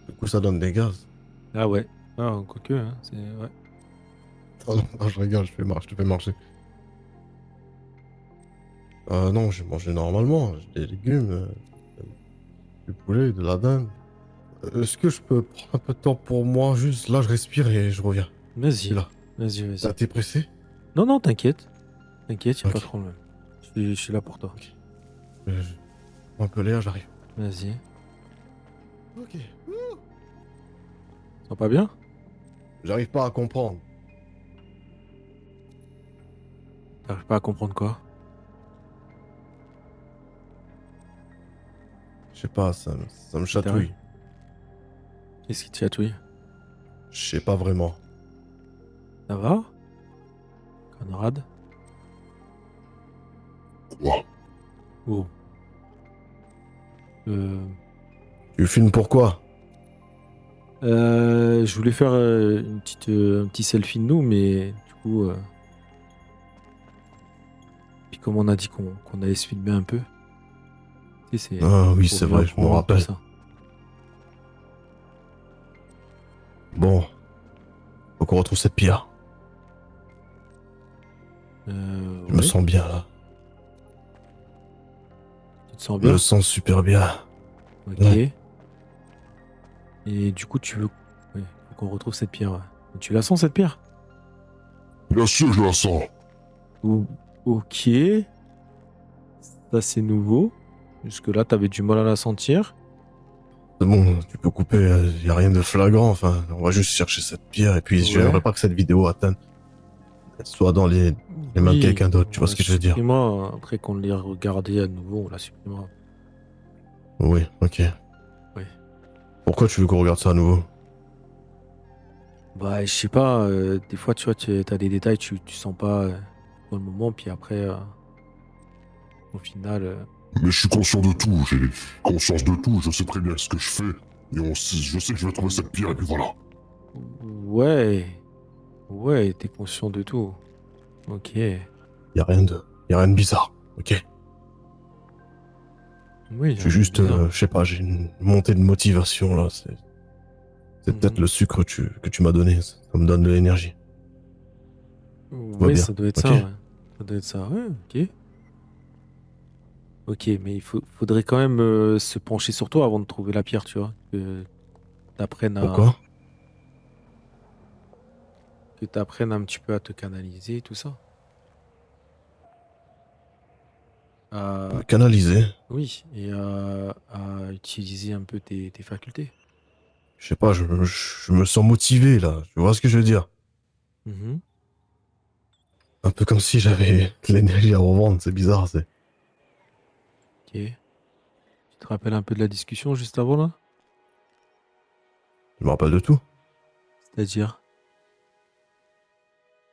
Du coup, ça donne des gaz. Ah ouais, ah, quoique, hein, c'est... Ouais. Oh non, non, je rigole, je te fais marcher. Non, j'ai mangé normalement. J'ai des légumes, du poulet, de la dinde. Est-ce que je peux prendre un peu de temps pour moi? Juste là, je respire et je reviens. Je suis Vas-y, là. vas-y. T'es pressé? Non, non, t'inquiète. T'inquiète, y'a pas Ok. de problème. Je suis là pour toi. Je prends un peu l'air, j'arrive. Vas-y. Ok. Ça va pas bien? J'arrive pas à comprendre. T'arrives pas à comprendre quoi? Je sais pas, ça me chatouille. Qu'est-ce qui te chatouille? Je sais pas vraiment. Ça va? Conrad? Quoi? Oh. Tu filmes pourquoi? Je voulais faire un petit selfie de nous, mais du coup, puis comme on a dit qu'on allait se filmer un peu, tu sais, c'est Ah oui, pour c'est bien vrai, je me prendre tout rappelle. ça. Bon, faut qu'on retrouve cette pierre. Je me Ouais, sens bien là. tu te sens Je me bien? sens super bien. Ok. Ouais. Et du coup, tu veux... Ouais, faut qu'on retrouve cette pierre. Ouais. Tu la sens, cette pierre? Bien sûr, je la sens. Ok. Ça, c'est nouveau. Jusque-là, t'avais du mal à la sentir. C'est bon, tu peux couper, y a rien de flagrant. Enfin, on va juste chercher cette pierre et puis j'aimerais Ouais. pas que cette vidéo soit dans les mains de Oui, quelqu'un d'autre, tu on vois la ce que je veux dire? supprimera. Après qu'on l'ait regardé à nouveau, on la supprimera. Oui, ok. Oui. Pourquoi tu veux qu'on regarde ça à nouveau? Bah, je sais pas, des fois, tu vois, t'as des détails, tu sens pas dans le moment, puis après, au final... Mais je suis conscient de tout, j'ai conscience de tout, je sais très bien ce que je fais. Et je sais que je vais trouver cette pierre, et puis voilà. Ouais. Ouais, t'es conscient de tout. Ok. Y a rien de bizarre, ok? Oui, Je suis juste, bizarre. je sais pas, j'ai une montée de motivation là. C'est peut-être le sucre que tu m'as donné, ça me donne de l'énergie. Va Oui, bien, ça doit être ok? ça, ouais. Ça doit être ça, ouais, ok. Ok, mais faudrait quand même se pencher sur toi avant de trouver la pierre, tu vois. Pourquoi? Que t'apprennes un petit peu à te canaliser et tout ça. À- Canaliser. oui, et à utiliser un peu tes facultés. Je sais pas, je me sens motivé là. Tu vois ce que je veux dire? Mhm. Un peu comme si j'avais de l'énergie à revendre, c'est bizarre, c'est. Ok. Tu te rappelles un peu de la discussion juste avant là? Je me rappelle de tout. C'est-à-dire,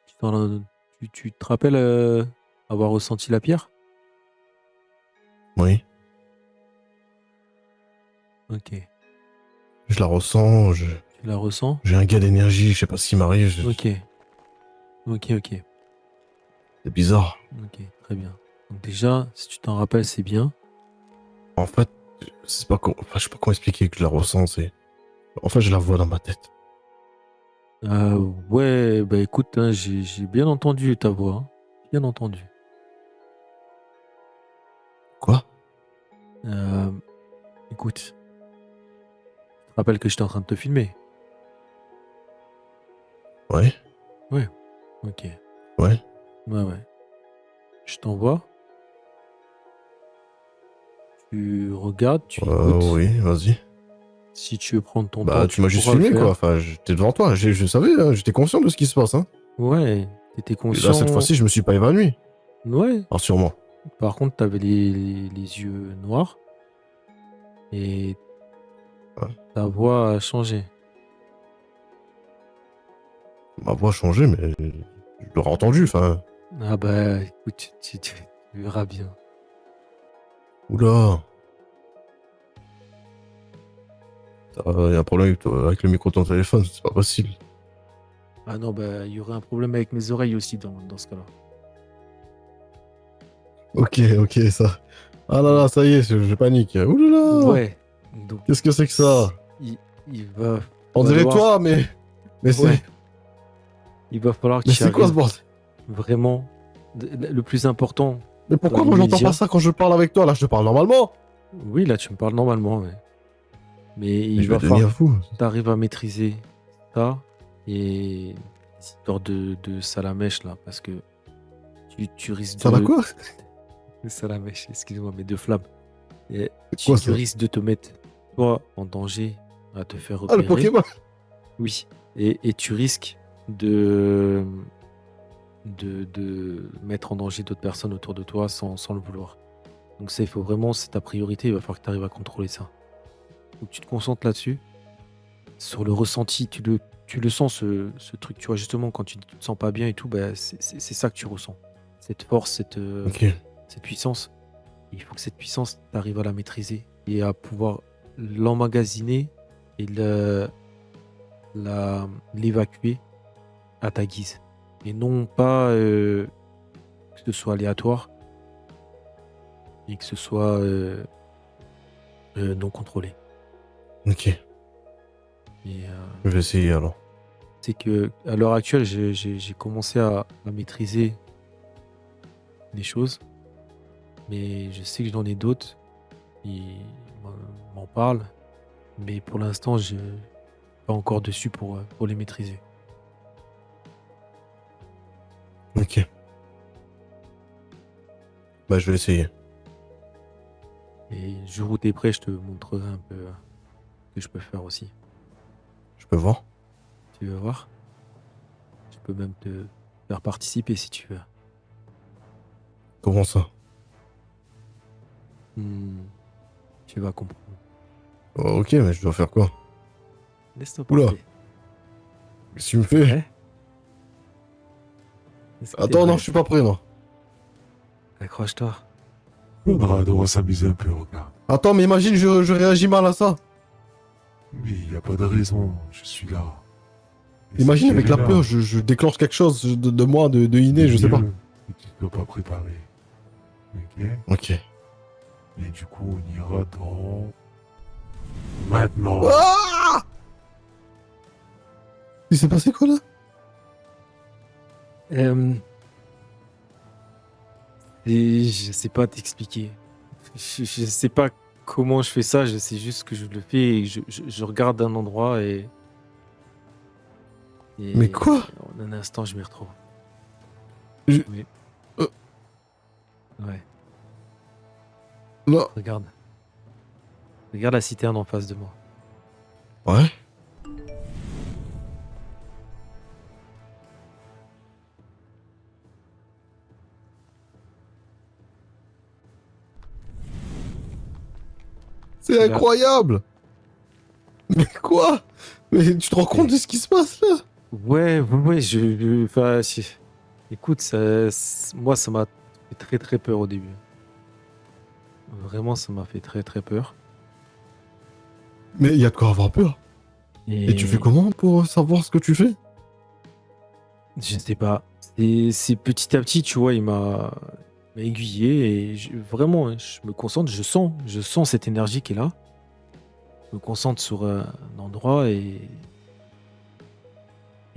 tu te rappelles avoir ressenti la pierre? Oui. Ok. Je la ressens, Tu la ressens? j'ai un gain d'énergie, je sais pas ce qui m'arrive. Ok. Ok. C'est bizarre. Ok, très bien. Donc déjà, si tu t'en rappelles, c'est bien. En fait, c'est pas enfin, je sais pas comment expliquer que je la ressens, c'est. En fait, je la vois dans ma tête. Ouais, bah écoute, hein, j'ai bien entendu ta voix. Hein. Bien entendu. Quoi? Écoute, je te rappelle que j'étais en train de te filmer. Ouais? Ok. Ouais? Ouais. Je t'envoie. Tu regardes, tu écoutes. Oui, vas-y. Si tu veux prendre ton temps, Bah, tu tu m'as juste pourras le filmé, quoi. faire. Enfin, j'étais devant toi. Je savais, hein, j'étais conscient de ce qui se passe, hein. Ouais, t'étais Et là, cette conscient. fois-ci, je me suis pas évanoui. Ouais. Rassure-moi. Par contre, t'avais les yeux noirs et Ouais. ta voix a changé. Ma voix a changé, mais je l'aurais entendu, enfin. Ah bah écoute, tu verras bien. Oula. Y a un problème avec le micro de ton téléphone, c'est pas possible. Ah non, bah il y aurait un problème avec mes oreilles aussi dans ce cas-là. Ok, ça. Ah là là, ça y est, je panique. Oulala. Ouais. Donc, Qu'est-ce que c'est que ça? il va On dirait falloir... toi, mais Ouais. c'est. Il va falloir que Mais tu c'est quoi ce arrives bordel? vraiment... Le plus important... Mais pourquoi dans moi j'entends l'immédiat- pas ça quand je parle avec toi? Là, je te parle normalement. Oui, là tu me parles normalement, ouais. Mais Mais il je va vais devenir falloir fou. que tu arrives à maîtriser ça et ces histoires de salamèche là, parce que tu risques Ça va quoi? de salamèche, excuse-moi, mais de flamme. Et C'est quoi tu ça? risques de te mettre toi en danger à te faire Ah, le repérer. Pokémon. Oui. Et tu risques de mettre en danger d'autres personnes autour de toi sans le vouloir. Donc ça, il faut vraiment, c'est ta priorité, il va falloir que tu arrives à contrôler ça. Donc tu te concentres là-dessus. Sur le ressenti, tu le sens ce truc, tu vois, justement, quand tu te sens pas bien et tout, bah, c'est ça que tu ressens. Cette force, Ok. cette puissance. Il faut que cette puissance, tu arrives à la maîtriser et à pouvoir l'emmagasiner et l'évacuer à ta guise. Et non pas que ce soit aléatoire et que ce soit non contrôlé. Ok, Et, je vais essayer alors. c'est que à l'heure actuelle, j'ai commencé à maîtriser des choses, mais je sais que j'en ai d'autres qui m'en parlent, mais pour l'instant, je pas encore dessus pour les maîtriser. Ok. Bah, je vais essayer. Et le jour où t'es prêt, je te montrerai un peu ce que je peux faire aussi. Je peux voir? Tu veux voir? Je peux même te faire participer si tu veux. Comment ça? Tu vas comprendre. Oh, ok, mais je dois faire quoi? Laisse-toi Oula. porter. Qu'est-ce que tu me fais? Ouais. Est-ce que t'es Attends, non, prêt? je suis pas prêt, moi. Accroche-toi. On va s'amuser un peu, regarde. Attends, mais imagine, je réagis mal à ça. Mais y a pas de raison, je suis là. Imagine, avec la Ezekiel est peur, là. je déclenche quelque chose de moi, de inné, je sais pas. Mieux, et tu ne dois pas préparer. Ok? Ok. Et du coup, on ira dans... Maintenant. Ah! Il s'est passé quoi, là? Et je sais pas t'expliquer. Je sais pas comment je fais ça, je sais juste que je le fais et je regarde un endroit et Mais quoi? en un instant, je m'y retrouve. Je- Oui. Ouais, Non. regarde. Regarde la citerne en face de moi. Ouais. C'est C'est là. incroyable! Mais quoi? Mais tu te rends compte de ce qui se passe là? Ouais, enfin, écoute, moi, ça m'a fait très très peur au début. Vraiment, ça m'a fait très très peur. Mais il y a de quoi avoir peur. Et tu fais comment pour savoir ce que tu fais? Je sais pas. C'est petit à petit, tu vois, il m'a aiguillé et vraiment, hein, je me concentre, je sens cette énergie qui est là. Je me concentre sur un endroit et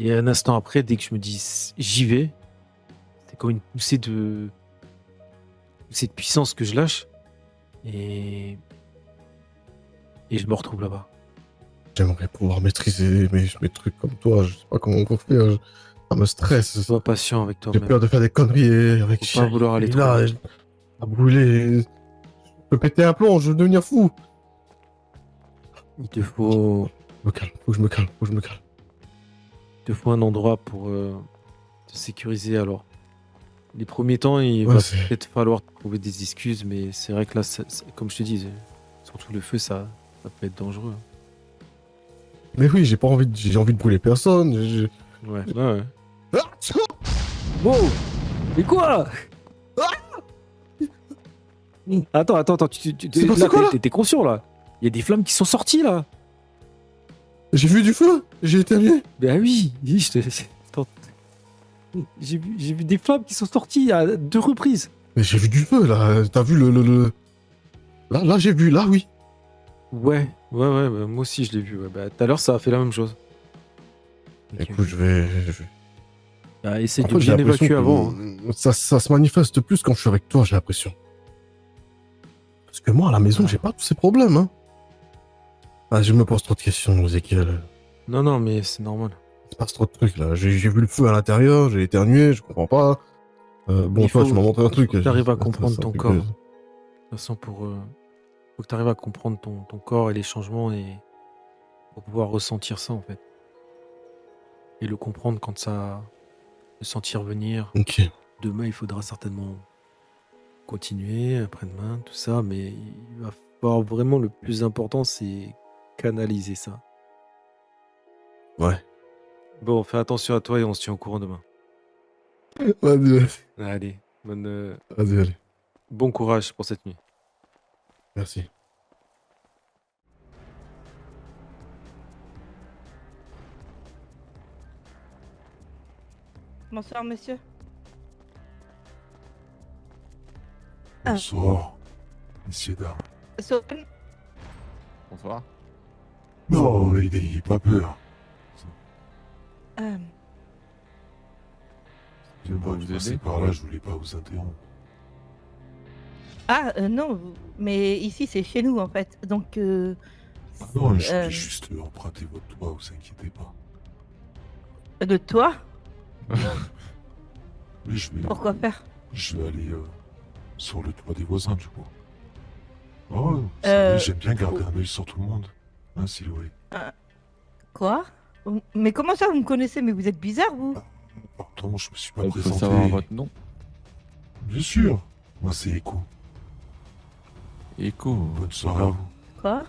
un instant après, dès que je me dis j'y vais, c'est comme une poussée de puissance que je lâche et je me retrouve là-bas. J'aimerais pouvoir maîtriser mes trucs comme toi, je sais pas comment on peut faire, ça me stresse. Sois patient avec J'ai toi-même. peur de faire des conneries et avec Faut pas vouloir aller il est trop là, vite. à brûler. Je peux péter un plomb, je vais devenir fou. Il te faut Je me calme, faut que je me calme, faut que je me calme. un endroit pour te sécuriser. Alors, les premiers temps, il Ouais, va c'est- peut-être falloir trouver des excuses, mais c'est vrai que là, comme je te dis, surtout le feu, ça peut être dangereux. Mais oui, j'ai envie de brûler personne. Ouais, ouais. Ah, Wow! Mais quoi? Attends, C'est passé là, quoi, là? t'es conscient là? Il y a des flammes qui sont sorties là! J'ai vu du feu, j'ai éternué. Ben oui, attends. J'ai vu des flammes qui sont sorties à 2 reprises. Mais j'ai vu du feu là, t'as vu le... Là j'ai vu, là oui. Ouais, bah, moi aussi je l'ai vu. Ouais. Bah, tout à l'heure, ça a fait la même chose. Donc, Écoute, je vais... bah, essaye En de fait, j'ai bien l'impression évacuer que avant. Hein. ça se manifeste plus quand je suis avec toi, j'ai l'impression. Parce que moi, à la maison, j'ai pas tous ces problèmes, hein. Ah, je me pose trop de questions, Ezekiel. Non, mais c'est normal. Il se passe trop de trucs, là. J'ai vu le feu à l'intérieur, j'ai éternué, je comprends pas. Bon, Il toi, faut- tu m'as montré un truc. faut que t'arrives à Ça, comprendre c'est un ton truc corps. de- De toute façon, faut que tu arrives à comprendre ton corps et les changements et pour pouvoir ressentir ça en fait. Et le comprendre quand ça le sentir venir. Ok. Demain, il faudra certainement continuer, après-demain, tout ça, mais il va falloir vraiment le plus important, c'est canaliser ça. Ouais. Bon, fais attention à toi et on se tient au courant demain. Vas-y, Allez, vas-y, allez. bon courage pour cette nuit. Merci. Bonsoir, monsieur. Bonsoir, messieurs, dames. Soren. Bonsoir. Non, n'ayez pas peur. Euh, Je peux vous passer aider par là, je voulais pas vous interrompre. non, mais ici c'est chez nous en fait. Donc, Ah non, je euh, voulais juste emprunter votre toit, vous inquiétez pas. de toi, Oui, pourquoi faire? je vais aller sur le toit des voisins, du coup. Oh, vous savez, j'aime bien garder un œil sur tout le monde. Hein, Siloué. Quoi? Mais comment ça vous me connaissez? Mais vous êtes bizarre, vous? Pardon, je me suis pas Il faut présenté. savoir votre nom. Bien sûr. Moi, c'est Echo. Echo. Bonne soirée à vous. Quoi?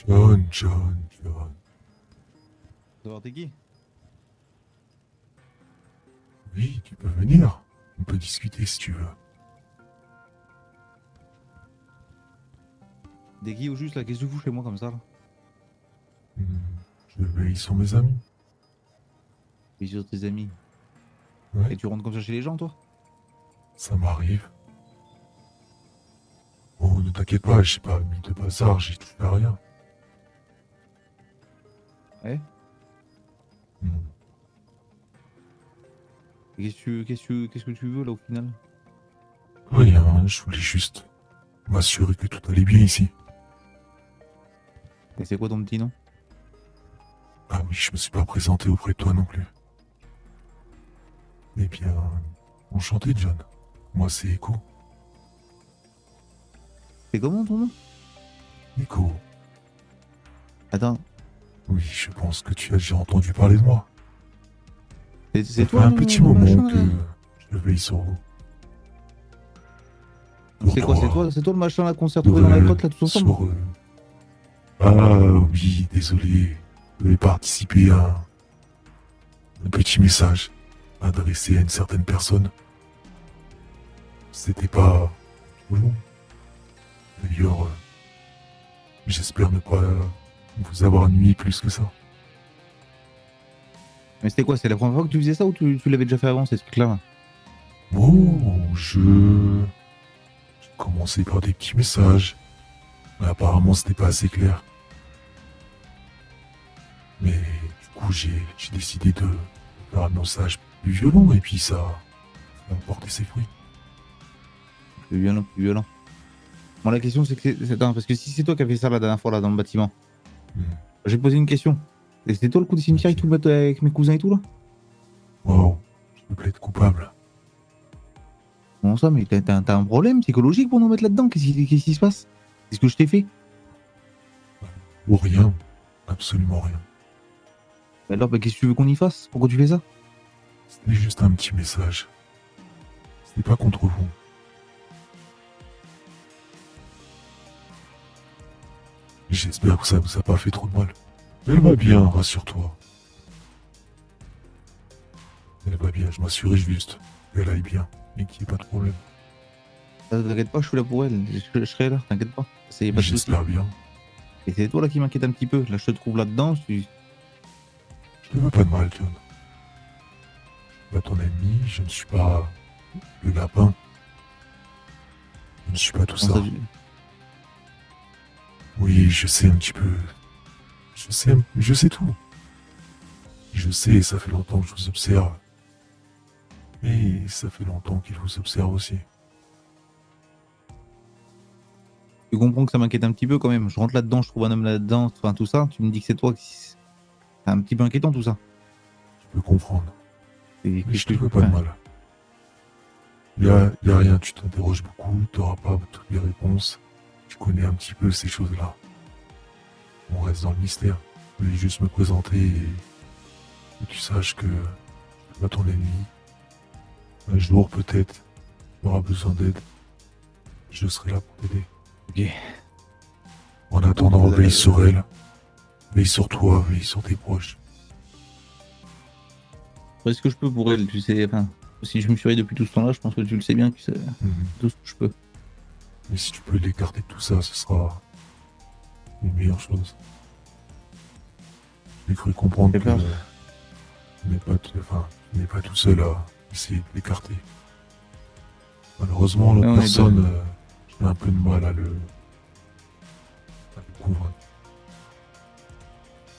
John. Savoir t'es qui? Oui, tu peux venir. On peut discuter si tu veux. T'es qui au juste là? Qu'est-ce que tu fous chez moi comme ça là? Je veille sur mes amis. Et sur tes amis. Ouais. Et tu rentres comme ça chez les gens toi? Ça m'arrive. Oh, ne t'inquiète pas, j'ai pas mis de bazar, j'ai touché à rien. Ouais. Et qu'est-ce que tu veux là au final? Rien, je voulais juste m'assurer que tout allait bien ici. Et c'est quoi ton petit nom? Ah oui, je me suis pas présenté auprès de toi non plus. Eh bien, enchanté John. Moi c'est Echo. C'est comment ton nom? Echo. Attends, Oui, je pense que tu as déjà entendu parler de moi. c'est Ça fait toi un le petit moment machin, que là je veille sur vous. C'est quoi? Pour C'est toi le machin là qu'on s'est toi, retrouvé dans la de- grotte là tous ensemble? sur, Ah oui, désolé. Je vais participer à un petit message adressé à une certaine personne. C'était pas vous. D'ailleurs, j'espère ne pas vous avoir nuit plus que ça. Mais c'était quoi? C'est la première fois que tu faisais ça ou tu l'avais déjà fait avant ces trucs là? Oh, j'ai commencé par des petits messages. Mais apparemment, c'était pas assez clair. Mais du coup, j'ai décidé de faire un message plus violent et puis ça a porté ses fruits. Plus violent. Bon, la question c'est que attends, parce que si c'est toi qui as fait ça la dernière fois là dans le bâtiment, je vais te poser une question. Et c'était toi le coup des cimetières et tout avec mes cousins et tout là? Wow, je me plaide coupable. Comment ça? Mais t'as un problème psychologique pour nous mettre là-dedans? Qu'est-ce qui se passe? Qu'est-ce que je t'ai fait? Ou rien. Absolument rien. Alors, bah, qu'est-ce que tu veux qu'on y fasse? Pourquoi tu fais ça? C'était juste un petit message. C'était pas contre vous. J'espère que ça vous a pas fait trop de mal. Elle va bien, rassure-toi. Elle va bien, je m'assurais juste qu'elle aille bien et qu'il n'y ait pas de problème. T'inquiète pas, je suis là pour elle. Je serai là, t'inquiète pas. Ça y est, pas de soucis. J'espère bien. Et c'est toi là qui m'inquiète un petit peu. Là, je te trouve là-dedans. Je ne veux pas de mal, John. Je ne suis pas ton ennemi, je ne suis pas le lapin. Je ne suis pas tout ça. Oui, je sais un petit peu. Je sais tout. Je sais, ça fait longtemps que je vous observe. Et ça fait longtemps qu'il vous observe aussi. Tu comprends que ça m'inquiète un petit peu quand même. Je rentre là-dedans, je trouve un homme là-dedans, enfin tout ça. Tu me dis que c'est toi qui. C'est un petit peu inquiétant tout ça. Je peux comprendre. Et Mais je te veux pas de mal. Y a rien, tu t'interroges beaucoup, t'auras pas toutes les réponses. Tu connais un petit peu ces choses-là. On reste dans le mystère. Je voulais juste me présenter et que tu saches que je suis pas ton ennemi. Un jour peut-être, tu auras besoin d'aide. Je serai là pour t'aider. Ok. En attendant, veille sur elle. Veille sur toi, veille sur tes proches. Est-ce que je peux pour elle, tu sais, enfin, si je me suis depuis tout ce temps-là, je pense que tu le sais bien, tu sais, tout ce que je peux. Mais si tu peux l'écarter de tout ça, ce sera une meilleure chose. J'ai cru comprendre J'ai que peur. tu n'es pas tout seul à essayer de l'écarter. Malheureusement, Ouais, l'autre on est personne, j'ai un peu de mal à le convaincre.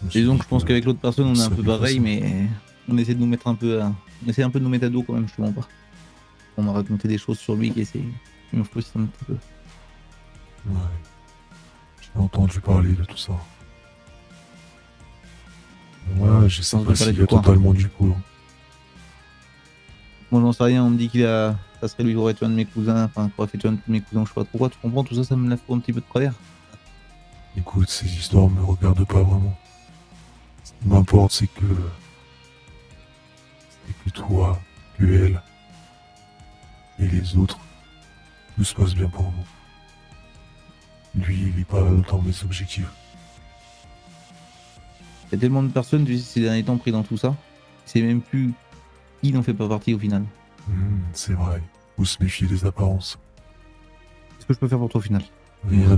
me suis Disons dit que je pense que qu'avec l'autre personne, on est un ça peu serait pareil, facile. mais on essaie de nous mettre un peu à... On essaie un peu de nous mettre à dos quand même, je te mens pas. On m'a raconté des choses sur lui qui me frustrent un petit peu. Ouais. J'ai entendu parler de tout ça. Ouais, je sais Entendu pas parler s'il de y a quoi totalement du pour. Moi, j'en sais rien, on me dit ça serait lui qui aurait tué un de mes cousins, enfin, qui aurait fait tuer un de mes cousins, je sais pas trop quoi, tu comprends, tout ça, ça me lève un petit peu de travers. Écoute, ces histoires me regardent pas vraiment. Ce qui m'importe, c'est que toi, que elle et les autres, tout se passe bien pour vous. Lui, il est pas dans mes objectifs. Il y a tellement de personnes, tu sais, ces derniers temps pris dans tout ça, c'est même plus qui n'en fait pas partie au final. C'est vrai. Faut se méfier des apparences. Qu'est-ce que je peux faire pour toi au final? Rien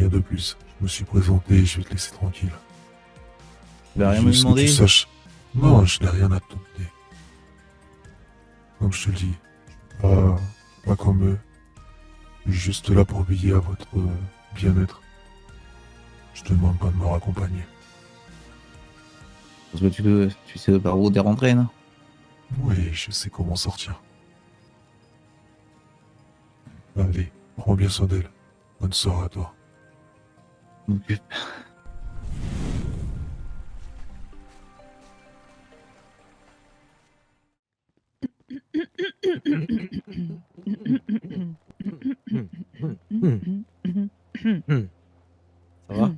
de plus. Je me suis présenté et je vais te laisser tranquille. Tu vas rien me Juste que demander? tu saches. Non, je n'ai rien à te demander. Comme je te le dis, pas comme eux. Je suis juste là pour veiller à votre bien-être. Je te demande pas de me raccompagner. Parce que tu sais par où t'es rentré, non? Oui, je sais comment sortir. Allez, prends bien soin d'elle. Bonne soirée à toi. Donc, Ça va?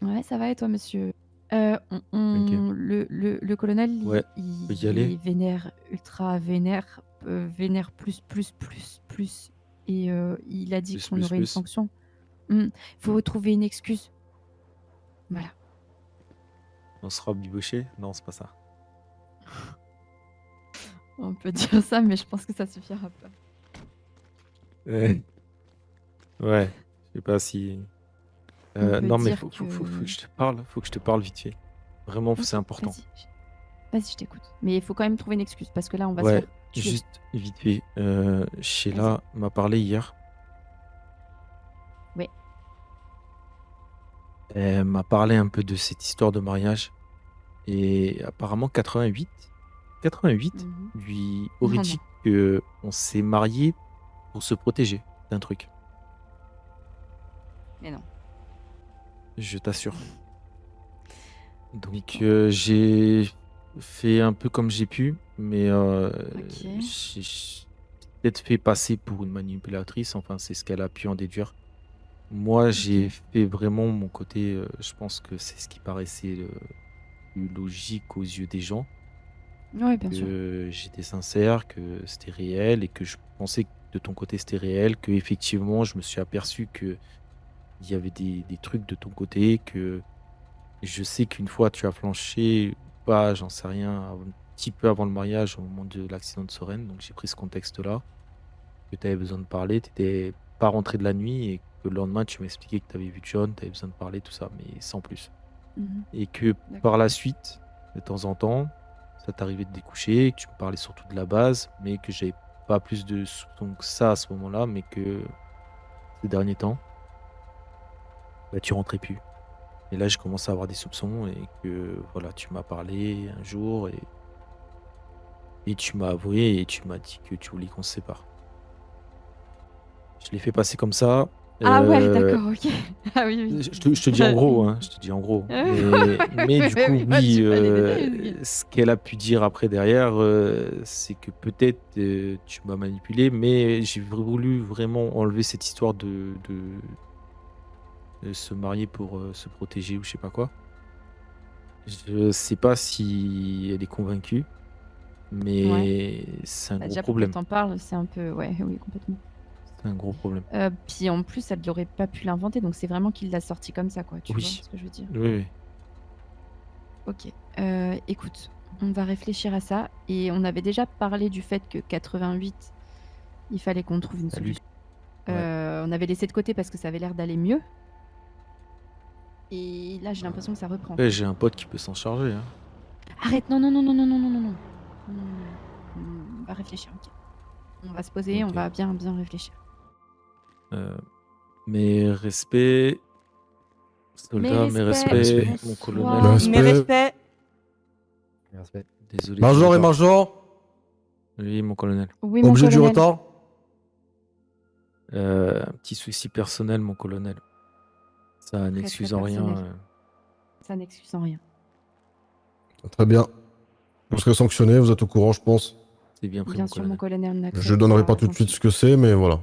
Ouais, ça va et toi, monsieur? Le colonel, Ouais, il peut y aller. est vénère, ultra vénère, vénère plus et il a dit Plus, qu'on plus, aurait une plus. sanction. Faut trouver une excuse. Voilà. On sera biboché? Non, c'est pas ça. On peut dire ça, mais je pense que ça suffira pas. Ouais. Ouais, je sais pas si... On peut non, mais dire faut que que je te parle. Faut que je te parle vite fait. Vraiment, c'est important. Vas-y, je t'écoute. Mais il faut quand même trouver une excuse parce que là, on va se Ouais, faire tuer. juste vite fait. Sheila m'a parlé hier. Ouais. Elle m'a parlé un peu de cette histoire de mariage. Et apparemment, 88 lui aurait Non, dit non. qu'on s'est mariés pour se protéger d'un truc. Mais non. Je t'assure. Donc, j'ai fait un peu comme j'ai pu, mais j'ai peut-être fait passer pour une manipulatrice. Enfin, c'est ce qu'elle a pu en déduire. Moi, j'ai fait vraiment mon côté. Je pense que c'est ce qui paraissait le plus logique aux yeux des gens. Ouais, bien sûr. Que j'étais sincère, que c'était réel et que je pensais que de ton côté c'était réel, que effectivement je me suis aperçu que il y avait des trucs de ton côté, que je sais qu'une fois tu as flanché ou pas, j'en sais rien, un petit peu avant le mariage, au moment de l'accident de Soren, donc j'ai pris ce contexte-là, que tu avais besoin de parler, tu n'étais pas rentré de la nuit et que le lendemain tu m'expliquais que tu avais vu John, tu avais besoin de parler, tout ça, mais sans plus. Et que par la suite, de temps en temps, ça t'arrivait de découcher, que tu me parlais surtout de la base, mais que j'avais pas plus de soupçons que ça à ce moment-là, mais que ces derniers temps, bah, tu rentrais plus. Et là, j'ai commencé à avoir des soupçons et que voilà, tu m'as parlé un jour et tu m'as avoué et tu m'as dit que tu voulais qu'on se sépare. Je l'ai fait passer comme ça. Ah ouais, d'accord, ok. Ah oui, oui. Je te dis en gros, hein, je te dis en gros. Mais du coup, Oui, bah, dis pas les détails, parce que- ce qu'elle a pu dire après derrière, c'est que peut-être tu m'as manipulé, mais j'ai voulu vraiment enlever cette histoire de se marier pour se protéger ou je sais pas quoi. Je sais pas si elle est convaincue, mais c'est un Bah, gros déjà, pour problème. que t'en parles, c'est un peu... Ouais, oui, complètement. C'est un gros problème. Puis en plus, elle n'aurait pas pu l'inventer, donc c'est vraiment qu'il l'a sorti comme ça, quoi. Tu vois Oui, ce que je veux dire? oui, oui. Ok. Écoute, on va réfléchir à ça. Et on avait déjà parlé du fait que 88, il fallait qu'on trouve une Salut. solution. On avait laissé de côté parce que ça avait l'air d'aller mieux. Et là, j'ai l'impression que ça reprend. Après, j'ai un pote qui peut s'en charger. Hein. Arrête, non, non, non, non, non, non, non, non, non. On va réfléchir, ok. On va se poser, on Ok. va bien réfléchir. Mes respects. Soldats, mes respects, respects, mon bonsoir. colonel. Respect. Mes respects. Respect. Désolé. Major du et retard. major, Oui, mon colonel. Oui, mon objet du colonel. retard. Un petit souci personnel, mon colonel. Ça n'excuse en rien. personnel. Ça n'excuse en rien. Très bien. Vous serez sanctionné, vous êtes au courant, je pense. C'est bien pris, Bien mon sûr, mon colonel. colonel, on accepte. Je donnerai pas tout de suite ce que c'est, mais voilà.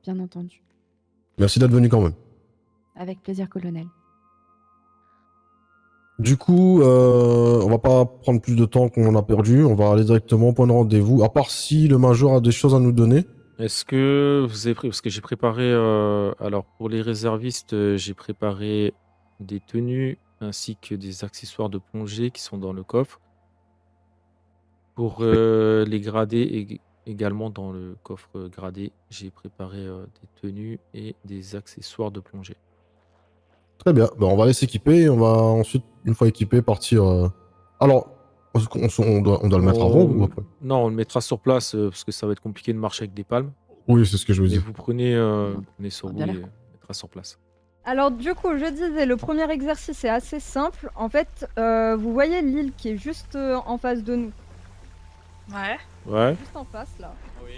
Bien entendu. Merci d'être venu quand même. Avec plaisir, colonel. Du coup, on va pas prendre plus de temps qu'on a perdu. On va aller directement au point de rendez-vous. À part si le major a des choses à nous donner. Est-ce que vous avez pris... Parce que j'ai préparé... Alors, pour les réservistes, j'ai préparé des tenues ainsi que des accessoires de plongée qui sont dans le coffre. Pour les gradés, également dans le coffre gradé, j'ai préparé des tenues et des accessoires de plongée. Très bien. Ben, on va aller s'équiper et on va ensuite, une fois équipé, partir. Alors, on doit le mettre avant ou après? Non, on le mettra sur place parce que ça va être compliqué de marcher avec des palmes. Oui, c'est ce que je vous Mais dis. vous prenez sur vous bien et l'air. on mettra sur place. Alors du coup, je disais, le premier exercice est assez simple. En fait, vous voyez l'île qui est juste en face de nous. Ouais. Ouais. Juste en face, là. Oui.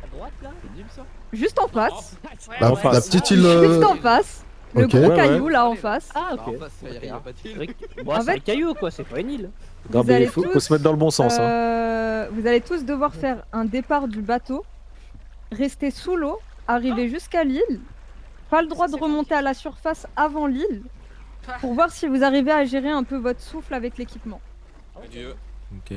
À droite, là? C'est nul, ça? Juste en face. La, En face. la petite île. Juste en face. Le Ok. gros Ouais, caillou, ouais. là, en face. Ah, ok. Bon, En c'est un fait- caillou, quoi, c'est pas une île. Non, Vous mais allez faut tous, se mettre dans le bon sens. Hein. Vous allez tous devoir faire un départ du bateau, rester sous l'eau, arriver jusqu'à l'île. Pas le droit de remonter à la surface avant l'île, pour voir si vous arrivez à gérer un peu votre souffle avec l'équipement. Adieu. Ok.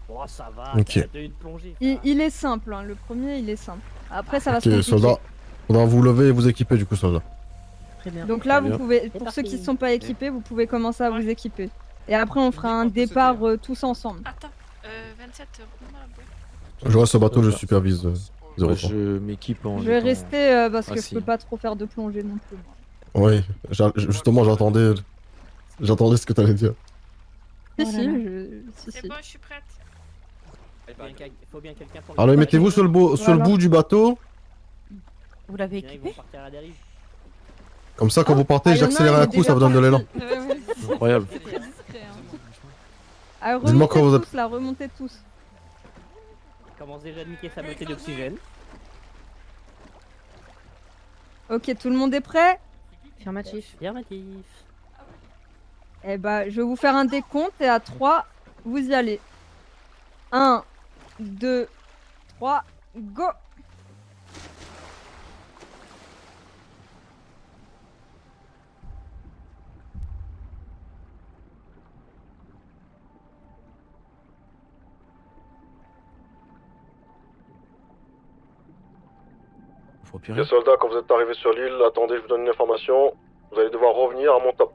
Oh, ça va. Ok. t'as tenue de plongée. Il est simple, hein, le premier il est simple. Après ça va se Ok, compliquer. soldat. Faudra vous lever et vous équiper, du coup, soldat. Très bien. Donc là, Très bien. vous pouvez, C'est pour parti. ceux qui ne sont pas équipés, vous pouvez commencer à vous équiper. Et après, on fera un départ tous ensemble. Attends, 27, reprends-moi la boîte. Je reste au bateau, je supervise. Moi, 03. je m'équipe en. Je vais étant- rester parce que assis. je peux pas trop faire de plongée non plus. Oui, justement, j'attendais ce que t'allais dire. Si, Oh là si, là. si. C'est bon, je suis prête. Faut bien quelqu'un pour Alors, mettez-vous sur le Voilà. bout du bateau. Vous l'avez Bien, ils équipé? vont partir à la dérive. Comme ça, quand vous partez, Ah, y en a j'accélère il un est coup, déjà ça vous donne de l'élan. parti. Incroyable. C'est très discret. Hein. Ah, Dis-moi quand vous remontez êtes- tous là, remontez tous. Il commence déjà à niquer sa bouteille d'oxygène. Ok, tout le monde est prêt? Affirmatif. Affirmatif. Eh bah, je vais vous faire un décompte et à 3, vous y allez. 1, 2, 3, go! Faut plus Les rien. soldats, quand vous êtes arrivés sur l'île, attendez, je vous donne une information. Vous allez devoir revenir à mon top.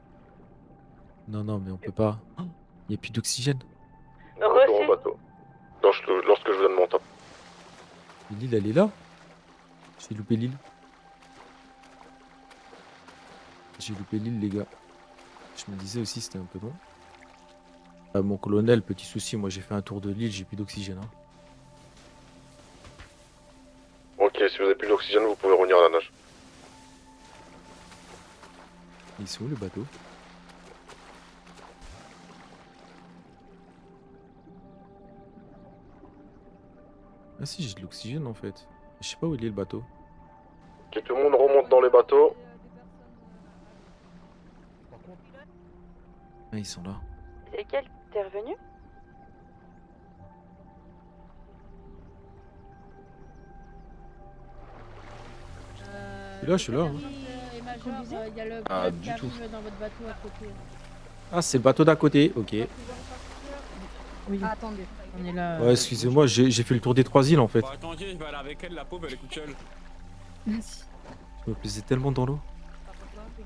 Non, non, mais on peut pas. Il n'y a plus d'oxygène. Retour au bateau. Lorsque je vous donne mon top. L'île, elle est là. J'ai loupé l'île. J'ai loupé l'île, les gars. Je me disais aussi, c'était un peu long. Mon colonel, petit souci, moi j'ai fait un tour de l'île, j'ai plus d'oxygène. Hein. Ok, si vous avez plus d'oxygène, vous pouvez revenir à la nage. Ils sont où le bateau? Ah si, j'ai de l'oxygène en fait. Je sais pas où il est le bateau. Ok, tout le monde remonte dans les bateaux. Ah, ils sont là. C'est lequel? T'es revenu? Je suis là. Hein. Ah, du tout. Ah, c'est le bateau d'à côté, ok. Oui, Ah, attendez. on est là. Ouais, excusez-moi, j'ai fait le tour des 3 îles en fait. Attendez, je vais aller avec elle, la pauvre, elle est toute seule. Merci. Je me plaisais tellement dans l'eau.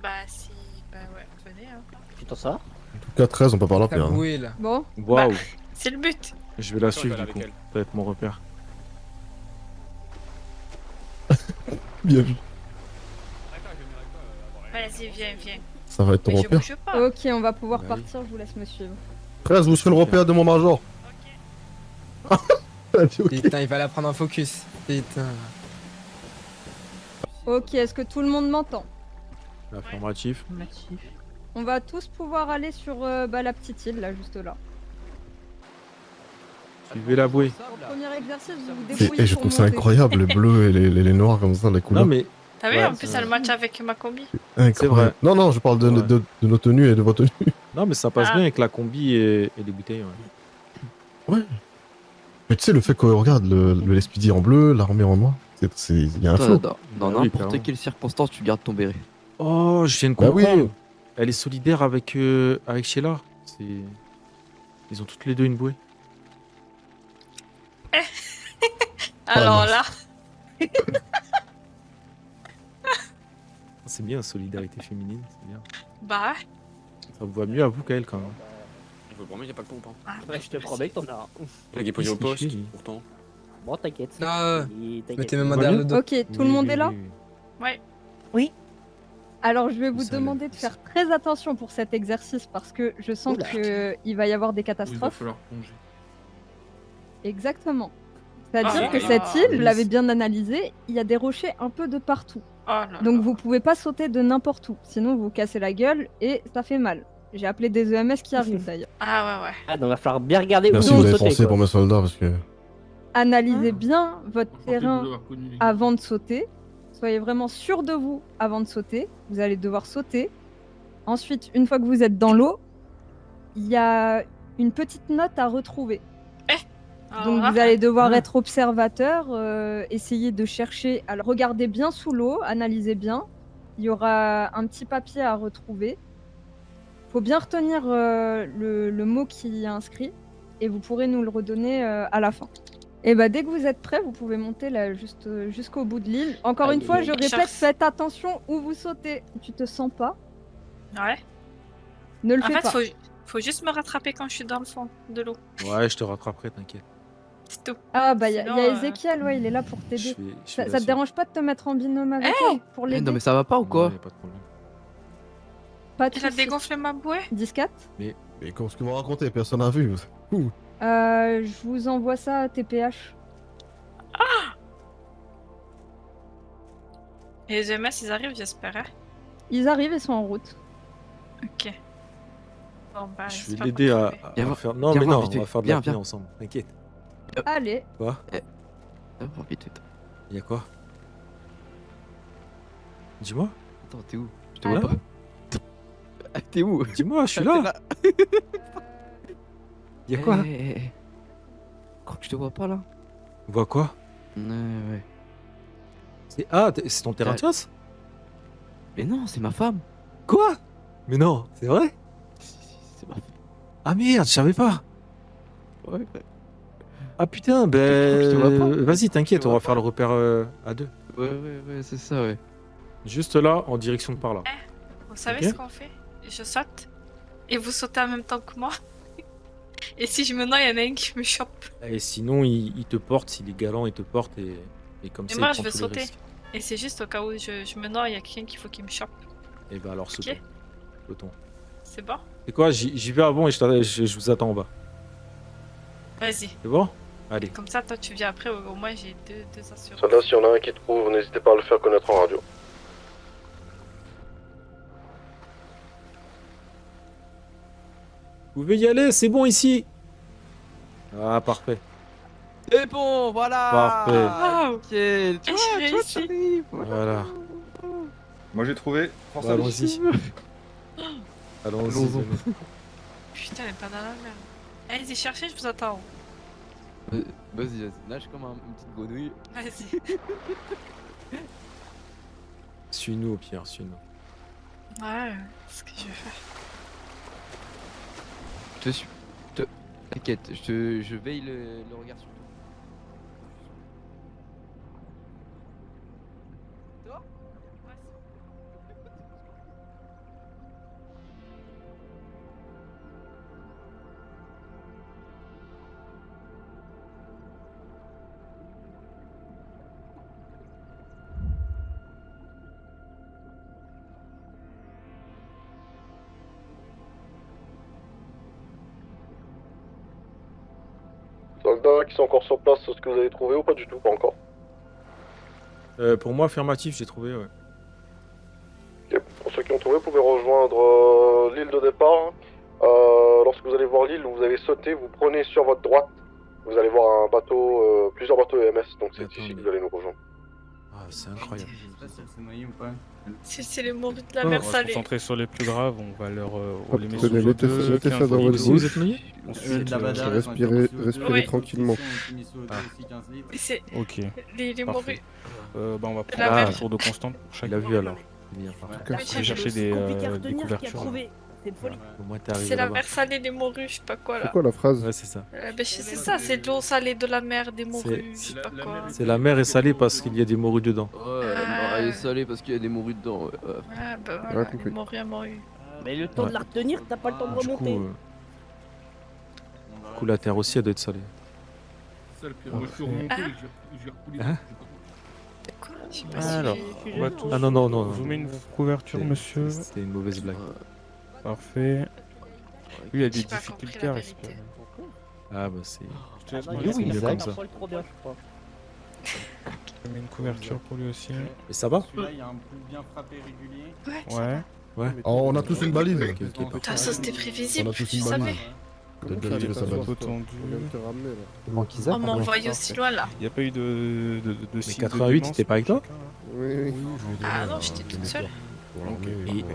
Bah, si. Bah, ouais, venez. Hein. Tu t'en sors? En tout cas, 13, on peut pas la perdre. hein. Bon, Waouh, C'est le but. je vais la je vais suivre aller du coup. avec Ça va être mon repère. Bien vu. Vas-y, viens, viens. Ça va être ton Mais je repère. bouge pas. Ok, on va pouvoir Bah oui. partir, je vous laisse me suivre. 13, vous serez le repère de mon major. Elle a dit ok. Putain, il va la prendre en focus. Putain. Ok, est-ce que tout le monde m'entend? Affirmatif. On va tous pouvoir aller sur la petite île, là, juste là. Suivez la bouée. Au premier exercice, vous vous Et débrouillez je pour trouve ça monter. incroyable, les bleus et les noirs comme ça, les couleurs. Non mais. T'as vu, Ouais, en plus, c'est- elle match avec ma combi. Incroyable. C'est vrai. Non, non, je parle de, Ouais. de nos tenues et de vos tenues. Non mais ça passe Ah. bien avec la combi et les bouteilles. Ouais. Ouais. Mais tu sais, le fait que, regarde, le Lespidi en bleu, l'armée en noir, il y a un flow. Bah Dans oui, n'importe clairement. quelle circonstance, tu gardes ton béret. Oh, je viens de Bah oui. comprendre. Elle est solidaire avec Sheila. C'est. Ils ont toutes les deux une bouée. Alors là, C'est bien, solidarité féminine, c'est bien. bah, Ça vous va mieux à vous qu'à elle quand même. Je vous promets, j'ai pas le temps. ah, Ouais, je te promets que t'en as un. Il est posé au Qu'est-ce qu'il poste, fait, lui pourtant. Bon, t'inquiète. Non, T'inquiète. mettez mes mains derrière le dos. Ok, tout le monde est là? ouais. Alors, je vais vous Ça, demander de faire très attention pour cet exercice parce que je sens Oula. qu'il va y avoir des catastrophes. plonger. Exactement. C'est-à-dire Ah, que là. cette île, vous l'avez bien analysée, il y a des rochers un peu de partout. Oh là là. Donc vous pouvez pas sauter de n'importe où, sinon vous vous cassez la gueule et ça fait mal. J'ai appelé des EMS qui arrivent d'ailleurs. Ah ouais, ouais. Ah, donc va falloir bien regarder Merci, où vous vous avez sautez, pensé quoi. pour mes soldats parce que. Analysez bien votre terrain avant de sauter. Soyez vraiment sûr de vous avant de sauter. Vous allez devoir sauter. Ensuite, une fois que vous êtes dans l'eau, il y a une petite note à retrouver. Alors Donc là, vous allez devoir être observateur, essayer de chercher. Alors regardez bien sous l'eau, analysez bien. Il y aura un petit papier à retrouver. Il faut bien retenir le mot qui y est inscrit et vous pourrez nous le redonner à la fin. Et bah dès que vous êtes prêts, vous pouvez monter là juste jusqu'au bout de l'île. Encore Aïe, une fois, aïe, je aïe. répète, faites attention où vous sautez. Si tu te sens pas, Ouais. ne le En fais fait, pas. faut juste me rattraper quand je suis dans le fond de l'eau. Ouais, je te rattraperai, t'inquiète. C'est tout. Ah bah il y a Sinon, Ezekiel, ouais, il est là pour Je t'aider. suis Ça là te sur- dérange pas de te mettre en binôme avec elle pour Eh, l'aider? non, mais ça va pas ou quoi? Ouais, y a pas de problème. Pas de Elle a soucis. dégonflé ma bouée. 10-4. Mais comme ce que vous racontez, personne n'a vu. Ouh. Je vous envoie ça à TPH. Et les EMS, ils arrivent, j'espère. Hein. Ils arrivent, ils sont en route. Ok. Bon, bah, Je vais j'espère l'aider qu'on à, va trouver. à Viens faire. Non, viens mais voir non, vite on va fait. faire de Viens, l'apnée viens. ensemble, t'inquiète. Allez. Quoi Viens voir vite fait. Y'a quoi Dis-moi. Attends, t'es où? Je te Allô vois pas. Ah, t'es où? Dis-moi, je suis Ah, là. t'es Y'a quoi Eh, eh, eh. Je crois que je te vois pas là. On voit quoi Ouais. C'est ton terrain de chasse Mais non, c'est ma femme. Quoi Mais non, c'est vrai C'est ma femme. Ah merde, je savais pas. Ouais. Ah putain, Je te vois pas. vas-y, t'inquiète, Je te on va vois faire le repère à deux. Ouais, c'est ça, ouais. Juste là, en direction de par là. Vous savez Ok. ce qu'on fait? Je saute. Et vous sautez en même temps que moi. Et si je me noie, il y en a un qui me chope. Et sinon, il te porte, s'il est galant, il te porte et comme Et ça, moi, il je prend veux tous les sauter. risques. Et c'est juste au cas où je me noie, il y a quelqu'un qu'il faut qu'il me chope. Et bah alors, sautons. Ok. Sautons. C'est bon? C'est quoi, j'y vais avant et je vous attends en bas. Vas-y. C'est bon Allez. Comme ça, toi, tu viens après. Au moins, j'ai deux assurances. Soldats, s'il y en a un qui trouve, n'hésitez pas à le faire connaître en radio. Vous pouvez y aller, c'est bon ici. Ah, parfait. Et bon, voilà. Parfait. Waouh. Nickel. Tu Et vois, j'ai tu vois, réussi. t'arrives. Voilà. Moi j'ai trouvé. Bah, allons-y. Allons-y. Allons-y. Putain, elle est pas dans la merde. Allez-y, cherchez, je vous attends. Vas-y, nage comme une petite grenouille. Vas-y. Suis-nous au pire, suis-nous. Ouais, c'est ce que je vais faire. Je te suis. T'inquiète, je veille le regard sur toi. soldats qui sont encore sur place ce que vous avez trouvé ou pas du tout? Pas encore. Pour moi, affirmatif, j'ai trouvé, ouais. Ok. Pour ceux qui ont trouvé, vous pouvez rejoindre l'île de départ. Lorsque vous allez voir l'île où vous avez sauté, vous prenez sur votre droite. Vous allez voir un bateau, plusieurs bateaux EMS, donc c'est ici que vous allez nous rejoindre. Ah, c'est incroyable. C'est les morts de la On mer va se salée. concentrer sur les plus graves, on va leur les mettre tenez, sous mettez deux, ça- mettez 15 ça dans litres. votre Vous êtes noyé Ensuite, Respirez Oui. tranquillement. Mais c'est Ok. les morues. Bah on va la prendre mer. un tour de constante pour chaque. Il a vu alors. Bien, Ouais. parfait. Je vais chercher des couvertures. C'est une folie. Au moins, t'es arrivé C'est la là-bas. mer salée des morues, je sais pas quoi là. C'est quoi la phrase? Ouais, c'est ça. C'est ça, c'est de l'eau salée de la mer des morues, je sais pas quoi. C'est la mer est salée parce qu'il y a des morues dedans. Ouais, elle est salée parce qu'il y a des morues dedans. Ouais. Ah bah Ouais, voilà, compris. les morues à morues. Mais le temps de la retenir, t'as pas le temps de Du coup, remonter. du coup, la terre aussi, elle doit être salée. Hein Je sais pas si Alors, j'ai- on va tous. Ah non, non, non. Je vous mets une couverture, monsieur. C'était une mauvaise blague. Parfait. Lui, il a des J'ai pas compris difficultés la à vérité. respirer. Ah bah c'est. Je te laisse Ah, me il laisser a mieux fait comme un ça. poil trop bien, je crois. Je mets une couverture pour lui aussi. Mais ça va? Celui-là, il y a un pouls bien frappé régulier. Ouais. Ouais. Ouais. Oh, on a tous une balise. Ok, ok, De toute façon, c'était On prévisible, a tous tu une savais. balise. Comment Peut-être ça, que les ça balles va. Plutôt tendu. On vient de te ramener là. Il manque Isaac. On m'a envoyé aussi loin là. Il n'y a pas eu de Mais signe de 88, démence t'étais pas avec pour toi? chacun, Oui, oui. Ah non, j'étais toute seule. Et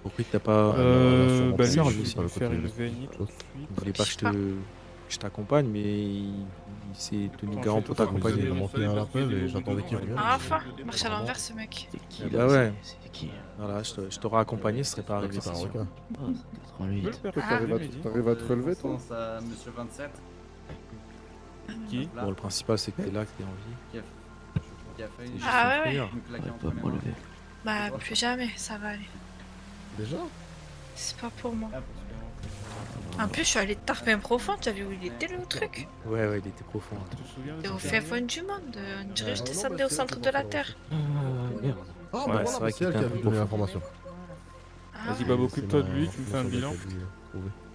pourquoi t'as pas. Bah lui, sœur, je lui aussi. vais faire une veille tout de Il voulait pas que Je sais pas. je t'accompagne, mais il s'est tenu garant pour Vous t'accompagner. avez monté à l'appel et j'attendais qu'il revienne. Ah enfin, marche à l'envers ce mec. Bah ouais. Voilà, je t'aurais accompagné, ce serait pas arrivé. C'est un c'est sûr. requin. Toi, Ah. t'arrives à te relever, toi? Pense à Monsieur 27. Qui Bon, le principal, c'est que t'es là, que t'es en vie. Qui a failli C'est juste Ah une ouais, prière. nous claquer entre les mains. Bah plus jamais, ça va aller. Déjà? C'est pas pour moi. En plus, je suis allée tard même profond, tu as vu où il était le truc? Ouais, ouais, il était profond. Tu te souviens de Et au ça fin fond du monde, on dirait que je descendais au centre de la Terre. Merde. Ah, Ouais, bah c'est voilà, vrai c'est qu'il elle était qui un a peu pu donner profond. l'information. Vas-y, Bab, occupe-toi de lui, tu me fais un bilan.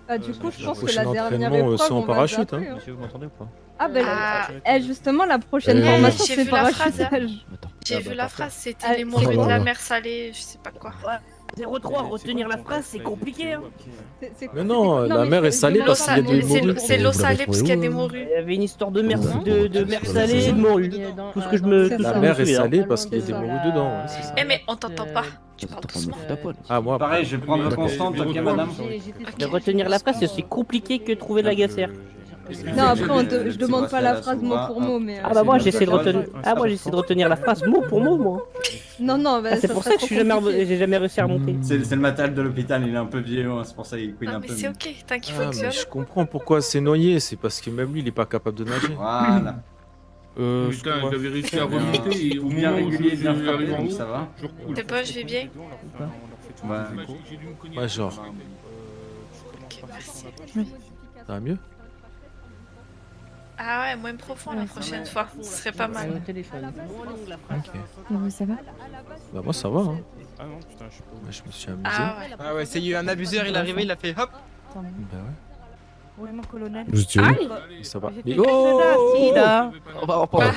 Bah, du coup, je pense que prochain la dernière entraînement, épreuve, c'est en on va parachute, zapper, hein. hein. Monsieur, vous m'entendez ou pas? Ah, ben, Ah. justement, la prochaine Eh, formation, j'ai c'est vu la phrase. parachutage. J'ai Ah vu bah, la parfait. phrase, c'était Ah, les morues de voilà. la mer salée, je sais pas quoi. 03, retenir la phrase, c'est compliqué, hein. Mais non, la mer est salée je parce qu'il y a demande des pas, morues. C'est l'eau Vous l'avez salée parce qu'il y a des trouvé où, morues. Il y avait une histoire de mer, Oh, de mer salée et de morue. Tout ce que je me. C'est tout ce ça. que La je me mer est souviens. salée parce qu'il y a des C'est ça. morues dedans, ouais, c'est ça. Eh mais on t'entend pas, tu parles doucement. Ah, moi, Pareil, je vais prendre constante, ok madame. De retenir la phrase, c'est aussi compliqué que trouver la gassère. Non, après, je demande pas la phrase mot pour mot, mais. Ah bah moi j'essaie de retenir. Ah moi j'essaie de retenir la phrase mot pour mot moi. Non, non, bah, Ah, c'est pour ça que j'ai jamais réussi à remonter. C'est le matériel de l'hôpital, il est un peu vieux, hein, c'est pour ça qu'il couine Non un mais peu. c'est ok, tant qu'il Ah, mais fonctionne. je comprends pourquoi c'est noyé, c'est parce que même lui, il est pas capable de nager. Voilà. Ce qu'on va j'avais réussi faire, à remonter et au bien régulier, bien frappé, donc ça va. T'es bon, je vais bien. Ouais, genre. Ok, merci. Ça va mieux? Ah ouais, moins profond la prochaine fois, ce serait pas mal. Ok. Ça va? Bah, moi, ça va, hein. Ah non, putain, je suis pas. Ouais, je me suis amusé. Ah ouais. Ah ouais, c'est eu un abuseur, il est arrivé, il a fait hop. Bah ouais. Oui, mon colonel. Vous étiez où? Mais ça va. J'étais Mais caché oh! là, Sida. On va en parler.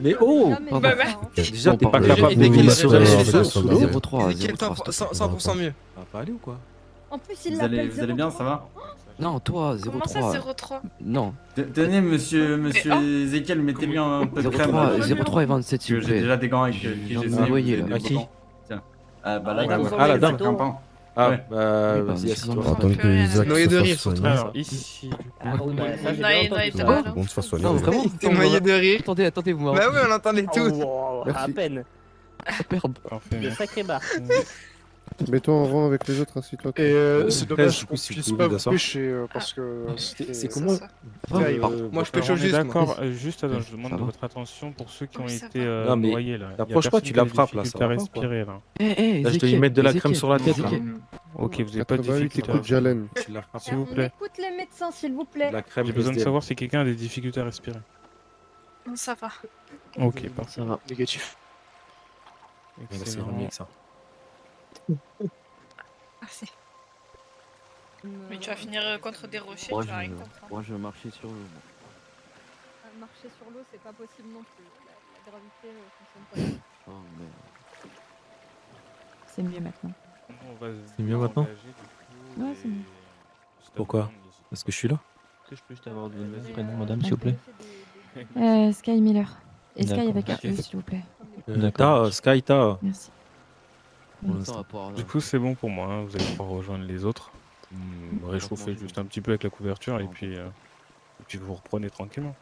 Mais oh! Bah bah. Déjà, t'es pas parle. capable J'ai de des glisser kills sur sur le les sol réseaux sous sociaux. l'eau. 0-3, Quel 0-3. 100% mieux. Ça va pas aller ou quoi? En plus, il Vous allez l'appelle bien, ça va? Non, toi, Comment ça 0-3. 03? Non, Tenez, monsieur Ezekiel, mettez-lui un peu de crème. 0-3 et 27, s'il vous J'ai plaît. déjà des gants avec qui J'en ai j'essaie. envoyé, vous là. avez des À qui? bons. Tiens. Ah bah la dame. Ah, la dame. Grimpant. Ah, Ouais. bah, Oui, bah, vas-y, mais assieds-toi. sinon, Attendre que Isaac Noyé se de fasse rire, soigner. Alors, ici. Ah oui, bah ça j'ai Noyé, bien noyé, entendu. t'as Ouais, mal. c'est bon de se faire soigner. Non, vraiment. T'es noyé de rire. Attendez, vous Bah oui, on entendait tous. Oh, à Merci. peine. Merde. Parfait. De sacré bar. Mets-toi en rang avec les autres, assis-toi. Et c'est Du dommage coup, qu'on si puisse vous pas voulez vous asseoir. pêcher parce que C'est comment? Moi, je pêche on au est juste. d'accord, juste attends, je demande Ça de va. votre attention pour ceux qui ont Oui, ça été va. Non, mais noyés là. t'approches pas, tu la frappes, là, ça à va pas, ou respirer là. Là, je dois lui mettre de la crème sur la tête, là. Ok, vous avez pas de 88, difficulté. écoute Jalen. Tu la frappes. S'il vous On plaît. écoute les médecins, s'il vous plaît. De la crème J'ai besoin de SDM. savoir si quelqu'un a des difficultés à respirer. Non, ça va. Ok, parfait. Ça va. négatif. Ouais, là, c'est Excellent. remis avec ça. Merci. Mais tu vas finir contre des rochers, Moi, tu vas rien comprendre. je vais marcher sur eux. marcher sur l'eau, c'est pas possible non plus. La gravité fonctionne pas. Oh, merde. C'est mieux maintenant. C'est mieux maintenant? Ouais, c'est mieux. Pourquoi? Parce que je suis là? Est-ce que je peux juste avoir votre prénom, madame, s'il vous plaît? Sky Miller. Et Sky D'accord, avec un merci. E, s'il vous plaît. Ta, Sky, ta. Merci. Pour l'instant. Du coup, c'est bon pour moi, hein, vous allez pouvoir rejoindre les autres. Me réchauffer juste un petit peu avec la couverture et puis vous reprenez tranquillement.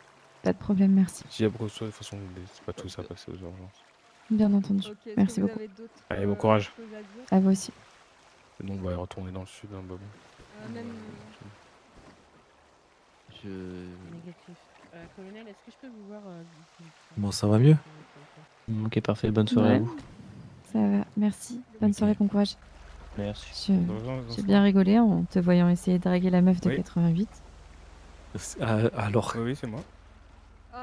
Pas de problème, merci. S'il y a beaucoup de choses, de toute façon, n'hésitez pas tous à passer aux urgences. Bien entendu. Merci beaucoup. Allez, bon courage. À vous aussi. Et donc, on va retourner dans le sud, hein, Bobo. Négatif. Colonel, est-ce que je peux vous voir Bon, ça va mieux? Ok, parfait. Bonne soirée à Ouais. vous. Ça va, merci. Bonne soirée, bon courage. Merci. J'ai bien rigolé en te voyant essayer de draguer la meuf de Oui. 88. Alors. Oui, c'est moi.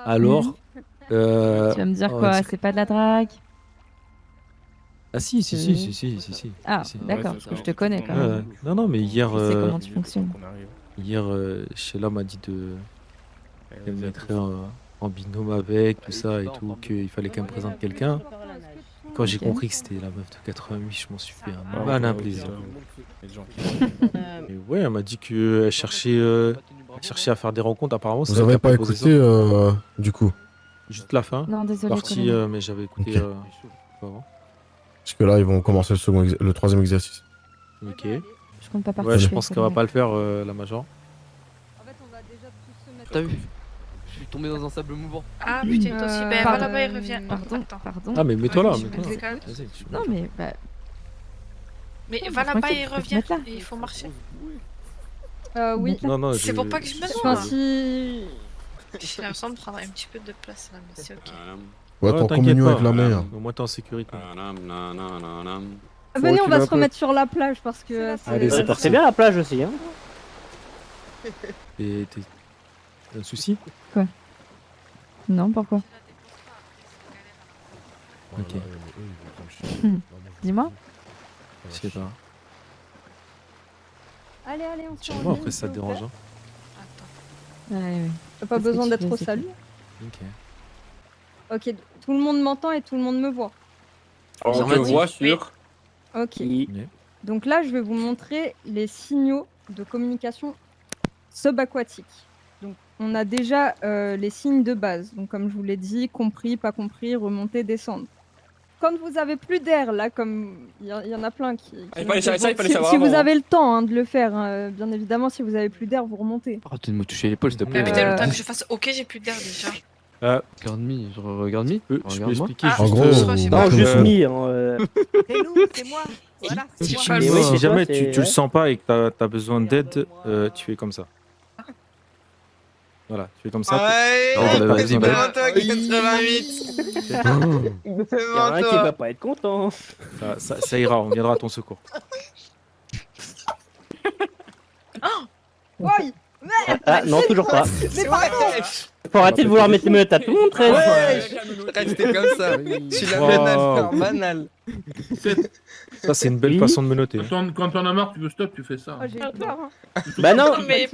Alors. Tu vas me dire quoi? est-ce que- C'est pas de la drague? Ah si, si. Ah, Si. d'accord, parce que je te connais quand Ouais, même. ouais. Non, non, mais hier. Je sais comment tu fonctionnes. Hier, Sheila m'a dit de. Elle me mettrait en binôme avec, tout ça et tout, qu'il fallait qu'elle me présente quelqu'un. Quand j'ai Ok. compris que c'était la meuf de 88, je m'en suis fait Ah, un malin ouais, plaisir. les gens Et ouais, elle m'a dit qu'elle cherchait à faire des rencontres. Apparemment, c'est Vous elle qui avez a pas proposé écouté ça. du coup? Juste la fin. Non, désolé, Partie, colonel. mais j'avais écouté Ok. pas avant. Parce que là, ils vont commencer le troisième exercice. Ok. Je compte pas Ouais, participer. je pense qu'elle va colonel. pas le faire, la major. T'as vu? Je suis tombé dans un sable mouvant. Ah putain, toi aussi. Ben pardon. voilà, il revient. Pardon, Attends. pardon. Ah, mais mets-toi là, je mets-toi me là. calme. Vas-y, tu- Non, mais bah, Mais Non, va c'est là-bas, tranquille, il tu peux te revient. mettre là. Et il faut marcher. Oui. Non, non, C'est pour pas que je me Enfin, noie. si. J'ai l'impression de prendre un petit peu de place là, mais c'est ok. Ouais, t'es en t'inquiète communion pas. avec la mer. Au moins, t'es en sécurité. Venez, on tu va vas se remettre sur la plage parce que. Allez, c'est parti. C'est bien la plage aussi, hein. Et t'as un souci? quoi? Non, pourquoi? Ok. Dis-moi. Je sais pas. Allez, on se Dis-moi après si ça te dérange. Hein. Ouais, ouais. T'as pas Qu'est-ce que besoin tu d'être veux, au c'est salut. Ok. Ok, tout le monde m'entend et tout le monde me voit. On te voit sur. Ok. Donc là, je vais vous montrer les signaux de communication subaquatique. Donc, on a déjà les signes de base. Donc, comme je vous l'ai dit, compris, pas compris, remonter, descendre. Quand vous avez plus d'air, là, comme il y en a plein qui. Il fallait ça, il fallait si, savoir si vous avant, avez le temps de le faire, hein, bien évidemment, si vous avez plus d'air, vous remontez. Arrête de me toucher l'épaule, s'il te Mais plaît. putain, le temps que je fasse ok, j'ai plus d'air déjà. Regarde-moi, regarde-moi. Je peux Regarde-moi. expliquer Ah, juste. en gros, Non, juste mis. Hein, C'est nous, c'est moi. Voilà. Si, c'est moi. Mais oui, si c'est jamais toi, tu c'est- le sens pas et que t'as besoin d'aide, tu fais comme ça. Voilà, tu fais comme ça. Ouais, Regarde, c'est vas-y, devant toi qui fait 88. y en a Devant un qui va toi. pas être content. Ça ira, on viendra à ton secours. Oui. Ah, non, toujours pas. Mais pardon. Faut arrêter de vouloir mettre les menottes à tout le monde, 13. Restez comme ça. Tu la banale, banale. Ça, c'est une belle Oui. façon de me noter. Quand t'en as marre, tu veux stop, tu fais ça. Oh, j'ai eu peur. Hein. Bah non, Mais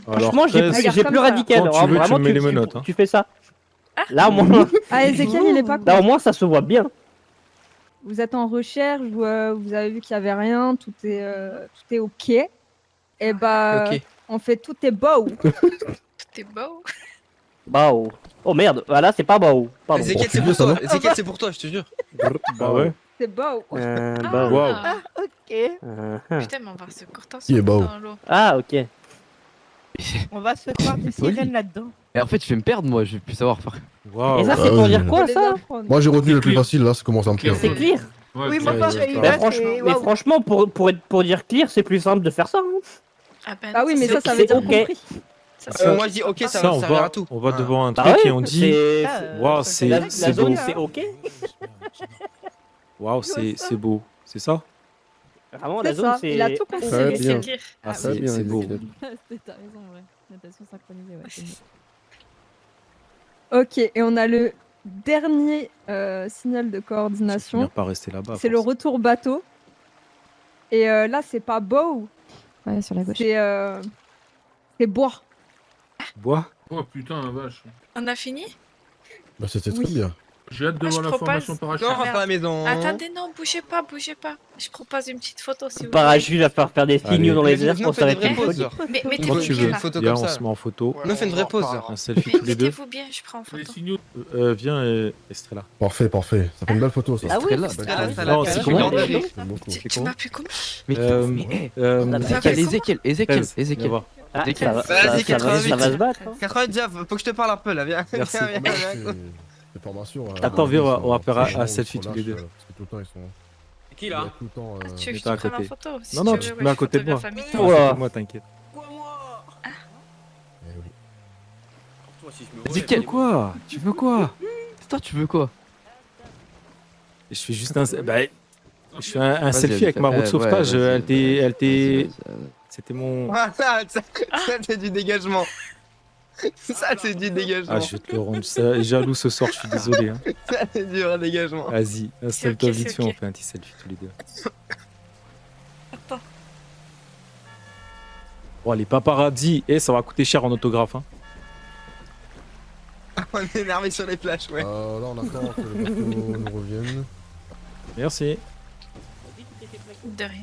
franchement, j'ai Regarde plus comme ça. radical. Quand tu hein, veux, tu vraiment, mets les menottes, hein. tu fais ça. Là, au moins, Ah, Ezekiel, il est pas là, au con. moins, ça se voit bien. Vous êtes en recherche, vous avez vu qu'il y avait rien, tout est ok. Et bah, Ok. on fait tout est beau. T'es beau. Bah oh. Oh merde, voilà, c'est pas beau. Pardon. Ezekiel, c'est pour toi. Ezekiel, c'est pour toi, je te jure. Bah ouais. C'est beau. Bah oh. Waouh. Ah, ok. Putain, mais on va se corter Il est beau. dans l'eau. Ah, ok. On va se croire des sirènes là-dedans. Et en fait, je vais me perdre, moi, je vais plus savoir faire. Waouh. Et ça, Ah c'est pour oui. dire quoi, Faut les ça? apprendre. Moi, j'ai retenu le plus facile, là, ça commence à me perdre. C'est clear. Oui, moi ouais, pareil. ouais. là, Mais c'est- waouh. franchement, pour dire clear, c'est plus simple de faire ça. Hein. Ah ben, Ah oui, mais ça c'est veut dire ok. compris. Ça, Moi, je dis ok, ça Ça, va on servir à va, tout. on va devant un Bah truc ouais, et on dit c'est- waouh, la c'est zone, beau. c'est ok. Waouh, c'est beau. C'est ça? Vraiment, C'est la zone, ça, c'est. il a tout compris. Très c'est bien. clair. Ah, Très bien, c'est beau. Ezekiel. T'as raison, ouais. Natation synchronisée, ouais. c'est mieux. Ok, et on a le dernier signal de coordination. Finir par rester là-bas. C'est le retour bateau. Et là, c'est pas beau, Ouais, sur la gauche. c'est bois. Bois. Oh putain, la vache. On a fini? Bah, c'était Oui. très bien. J'ai hâte de Ah, voir je la formation propose- parachute. Non, on rentre à la maison. Attendez, non, bougez pas, bougez pas. Je propose une petite photo si vous Parachute va faire des signaux Allez. dans les Mais airs non, pour fais des s'arrêter vraies une poses. folie. Mais Quand mettez-vous tu bien veux. là. photo Viens, comme on ça. se met en photo. Non, fais une vraie pose. Un selfie tous les deux. Mettez-vous bien, je prends en Les photo. signaux. Viens, Estrella. Parfait, parfait. Ça fait une belle photo, ça. Ah oui, Estrella, Estrella, belle ça photo. l'a Non, fait. c'est Je comment regarde. C'est beaucoup. Tu m'appelles comment? Mais Ezekiel, Ezekiel. Ah, Ezekiel. ça va, Vas-y, ça va se battre. Hein. 88 Jeff, faut que je te parle un peu là, viens. Merci. Viens, viens, viens. Les formations. Attends, viens, on va faire un ils selfie sont tous les deux. lâches, parce que tout le temps, ils sont. Qui il y là a tout le temps. Tu veux que je Mets-toi te à prenne en côté. photo? Si Non, non, veux, tu te ouais, mets à je côté de moi. photographe à Tu mi-temps. mets à côté de moi, t'inquiète. Toi, si je me Ezekiel, Quoi? Tu veux quoi? Toi, tu veux quoi? Je fais juste un. Bah, je fais un Vas-y, selfie avec vas-y, ma roue de sauvetage. ouais, vas-y, Elle t'est. vas-y. C'était mon. Voilà, ça c'est du dégagement. Ça c'est du dégagement. Ah, je vais te le rendre jaloux ce soir, je suis désolé. Hein. Ça c'est du vrai dégagement. Vas-y, installe-toi ok, vite c'est fait, ok. on fait un petit selfie tous les deux. Attends. Bon, les paparazzi, ça va coûter cher en autographe. Hein. On est énervé sur les flashs, ouais. Là, on attend que le bateau nous revienne. Merci. De rien.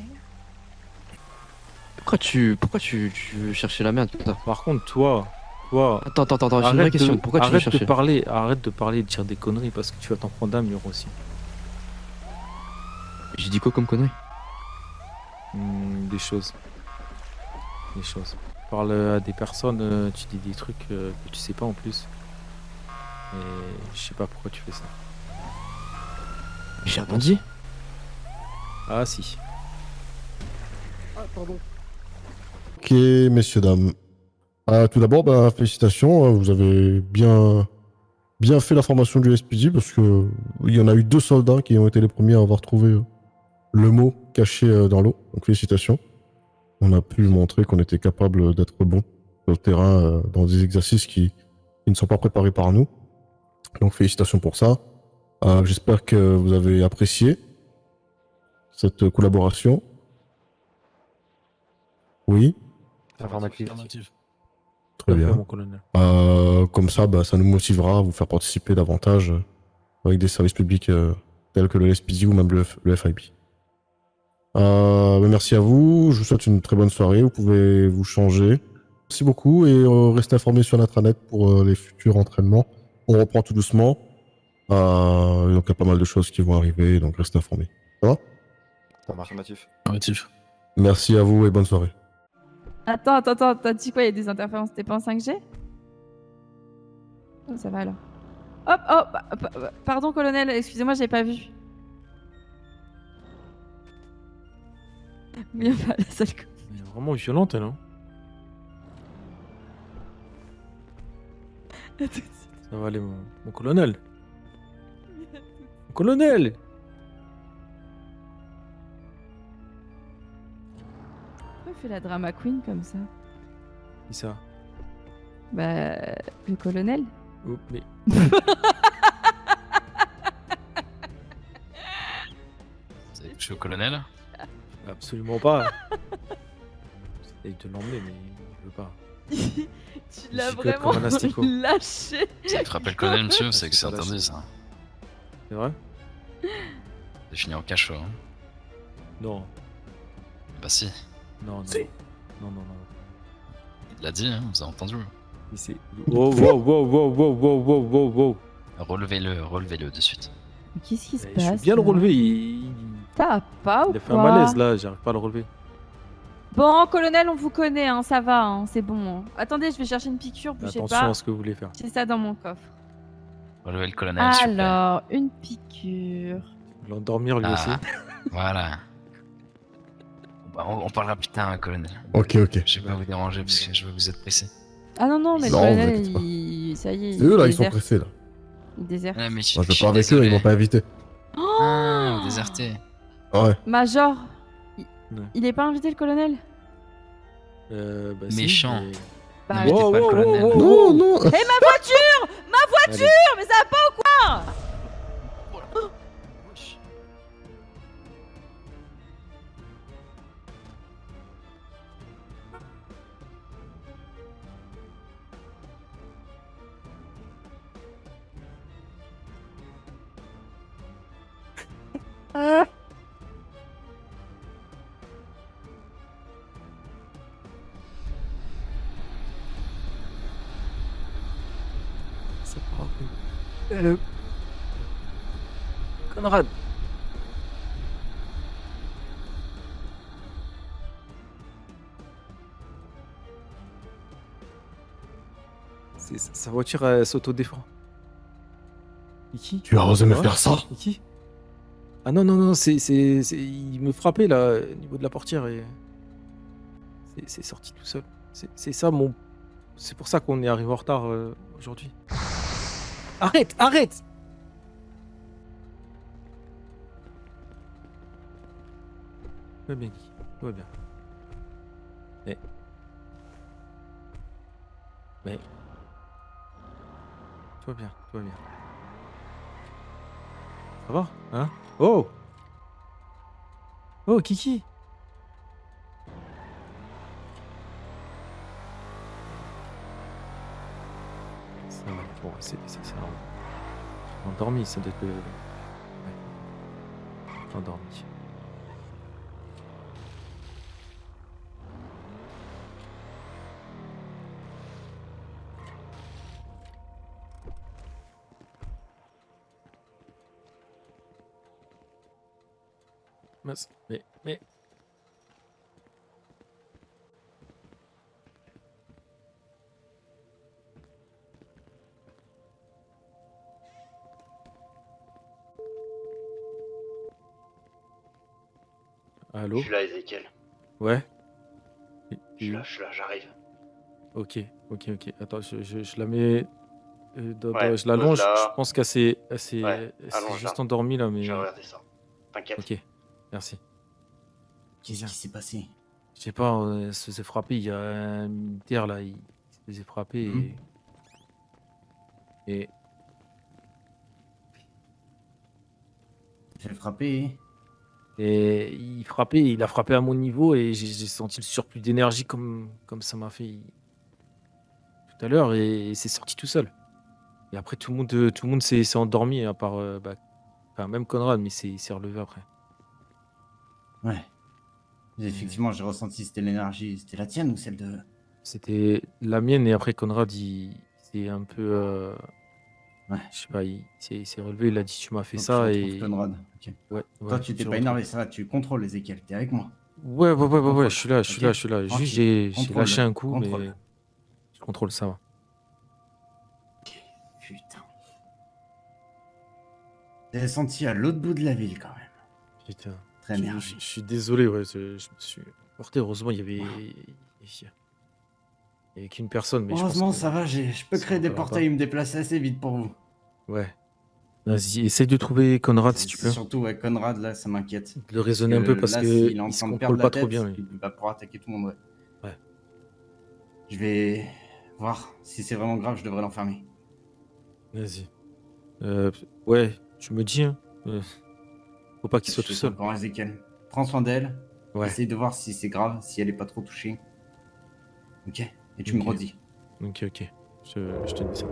Pourquoi tu veux chercher la merde comme ça? Par contre, toi. Attends, j'ai une vraie question. Pourquoi tu veux chercher? Arrête de parler et de dire des conneries parce que tu vas t'en prendre un mur aussi. J'ai dit quoi comme connerie? Des choses. Parle à des personnes, tu dis des trucs que tu sais pas en plus. Et je sais pas pourquoi tu fais ça. J'ai rien dit. Ah si. Ah, pardon. Ok, messieurs, dames. Tout d'abord, félicitations, vous avez bien fait la formation du SPJ parce que il y en a eu 2 soldats qui ont été les premiers à avoir trouvé le mot caché dans l'eau. Donc félicitations. On a pu montrer qu'on était capable d'être bon sur le terrain dans des exercices qui ne sont pas préparés par nous. Donc félicitations pour ça. J'espère que vous avez apprécié cette collaboration. Oui. Affirmatif. Très bien. Mon colonel. Comme ça, ça nous motivera à vous faire participer davantage avec des services publics tels que le SPD ou même le FIB. Merci à vous, je vous souhaite une très bonne soirée, vous pouvez vous changer. Merci beaucoup et restez informés sur l'intranet pour les futurs entraînements. On reprend tout doucement, donc il y a pas mal de choses qui vont arriver, donc restez informés. Ça va? Ça marche. Affirmatif. Merci à vous et bonne soirée. Attends, t'as dit quoi? Il y a des interférences, t'es pas en 5G? Oh, ça va alors. Hop, pardon colonel, excusez-moi, j'ai pas vu. Viens pas à la salle. Elle est vraiment violente, elle, hein. Ça va aller, mon colonel. Mon colonel! Pourquoi il fait la drama queen comme ça? Qui ça? Le colonel. Oh, mais. Je suis au colonel. Absolument pas. J'essaye de l'emmener, mais il veut pas. Tu l'as J'y cote vraiment comme un asticot. lâché. Ça te rappelle le colonel, monsieur? C'est que c'est pas interdit, ça. C'est vrai? C'est fini en cachot, hein. Non. Bah si. Non. Il l'a dit, hein, vous avez entendu. Wow. Relevez-le de suite. Mais qu'est-ce qui se Je passe? vais bien le là relever, il T'as pas ou a fait quoi? un malaise là, j'arrive pas à le relever. Bon, colonel, on vous connaît, hein, ça va, hein, c'est bon. Hein. Attendez, je vais chercher une piqûre, bougez Attention pas. à ce que vous voulez faire. J'ai ça dans mon coffre. Relevez le colonel, s'il vous plaît. Alors, une piqûre. L'endormir lui aussi. Voilà. Bah, on parlera plus tard, hein, colonel. Ok. Je vais pas vous déranger parce que je vois que vous êtes pressé. Ah non, mais Non, le vous colonel, inquiétez pas. ça y est, C'est eux là, ils sont déserte. pressés là. Il déserte. Ouais, mais Moi je vais pas avec eux, ils m'ont pas invité. Ah, vous désertez. Ouais. Major, Ouais. il est pas invité, le colonel? Bah, Méchant. Si, Bah, N'invitez pas le colonel. Non, non. Hé, ma voiture! Ma voiture! Mais ça va pas ou quoi? Ça part. Conrad. Sa voiture elle s'auto-défend. Et qui? Tu as osé me Ouais, faire ça? et qui? Ah non, non, non, il me frappait là, au niveau de la portière et. C'est sorti tout seul. C'est ça mon. C'est pour ça qu'on est arrivé en retard aujourd'hui. Arrête, arrête! Tout va bien, Guy. Tout va bien. Mais. Tout va bien, tout va bien. Ça va? Hein? Oh! Oh, Kiki! Ça va, bon, c'est endormi, ça doit être le. Ouais. Endormi. Mais. Allô? Je suis là, Ezekiel. Ouais? Je suis là, j'arrive. Ok. Attends, je la mets. Ouais, Je l'allonge. pose-la. Je pense qu'elle s'est Ouais, s'est allonge-la. juste endormie là, mais. J'ai regardé ça. T'inquiète. Ok, merci. Qu'est-ce qui s'est passé? Je sais pas, elle se faisait frapper. Il y a un militaire là, il se faisait frapper et. J'ai frappé. Et il a frappé à mon niveau et j'ai senti le surplus d'énergie comme ça m'a fait tout à l'heure et c'est sorti tout seul. Et après tout le monde s'est endormi à part enfin, même Conrad, mais il s'est relevé après. Ouais. Effectivement, j'ai ressenti, c'était l'énergie. C'était la tienne ou celle de. C'était la mienne et après Conrad il s'est un peu Ouais. je sais pas, il s'est relevé, il a dit tu m'as fait Donc, ça tu et retrouves Conrad. Ok. ouais, Toi, tu je t'es pas retrouve. énervé, ça va, tu contrôles Ezekiel, t'es avec moi. Ouais, Contrôle. je suis là. Ok. Juste Tranquille. j'ai Contrôle, lâché un coup, contrôle. mais je contrôle ça va. Putain. J'ai senti à l'autre bout de la ville quand même. Putain. Très bien. Je suis désolé, ouais, je me suis porté. Heureusement, il y avait qu'une personne, mais je pense Heureusement, que ça va, je peux créer des ça va portails et me déplacer assez vite pour vous. Ouais. Vas-y, essaye de trouver Conrad si tu peux. Surtout, ouais, Conrad, là, ça m'inquiète. De le raisonner un peu parce là, que s'il est en il se train de contrôle perdre pas la trop tête, bien, lui. il va pouvoir attaquer tout le monde, ouais. Ouais. Je vais voir si c'est vraiment grave, je devrais l'enfermer. Vas-y. Ouais, tu me dis, hein. Faut pas qu'il soit tout seul. Encore Ezekiel. Prends soin d'elle. Ouais. Essaye de voir si c'est grave, si elle est pas trop touchée. Ok. Et tu me Ok. redis. Ok. Je te dis ça.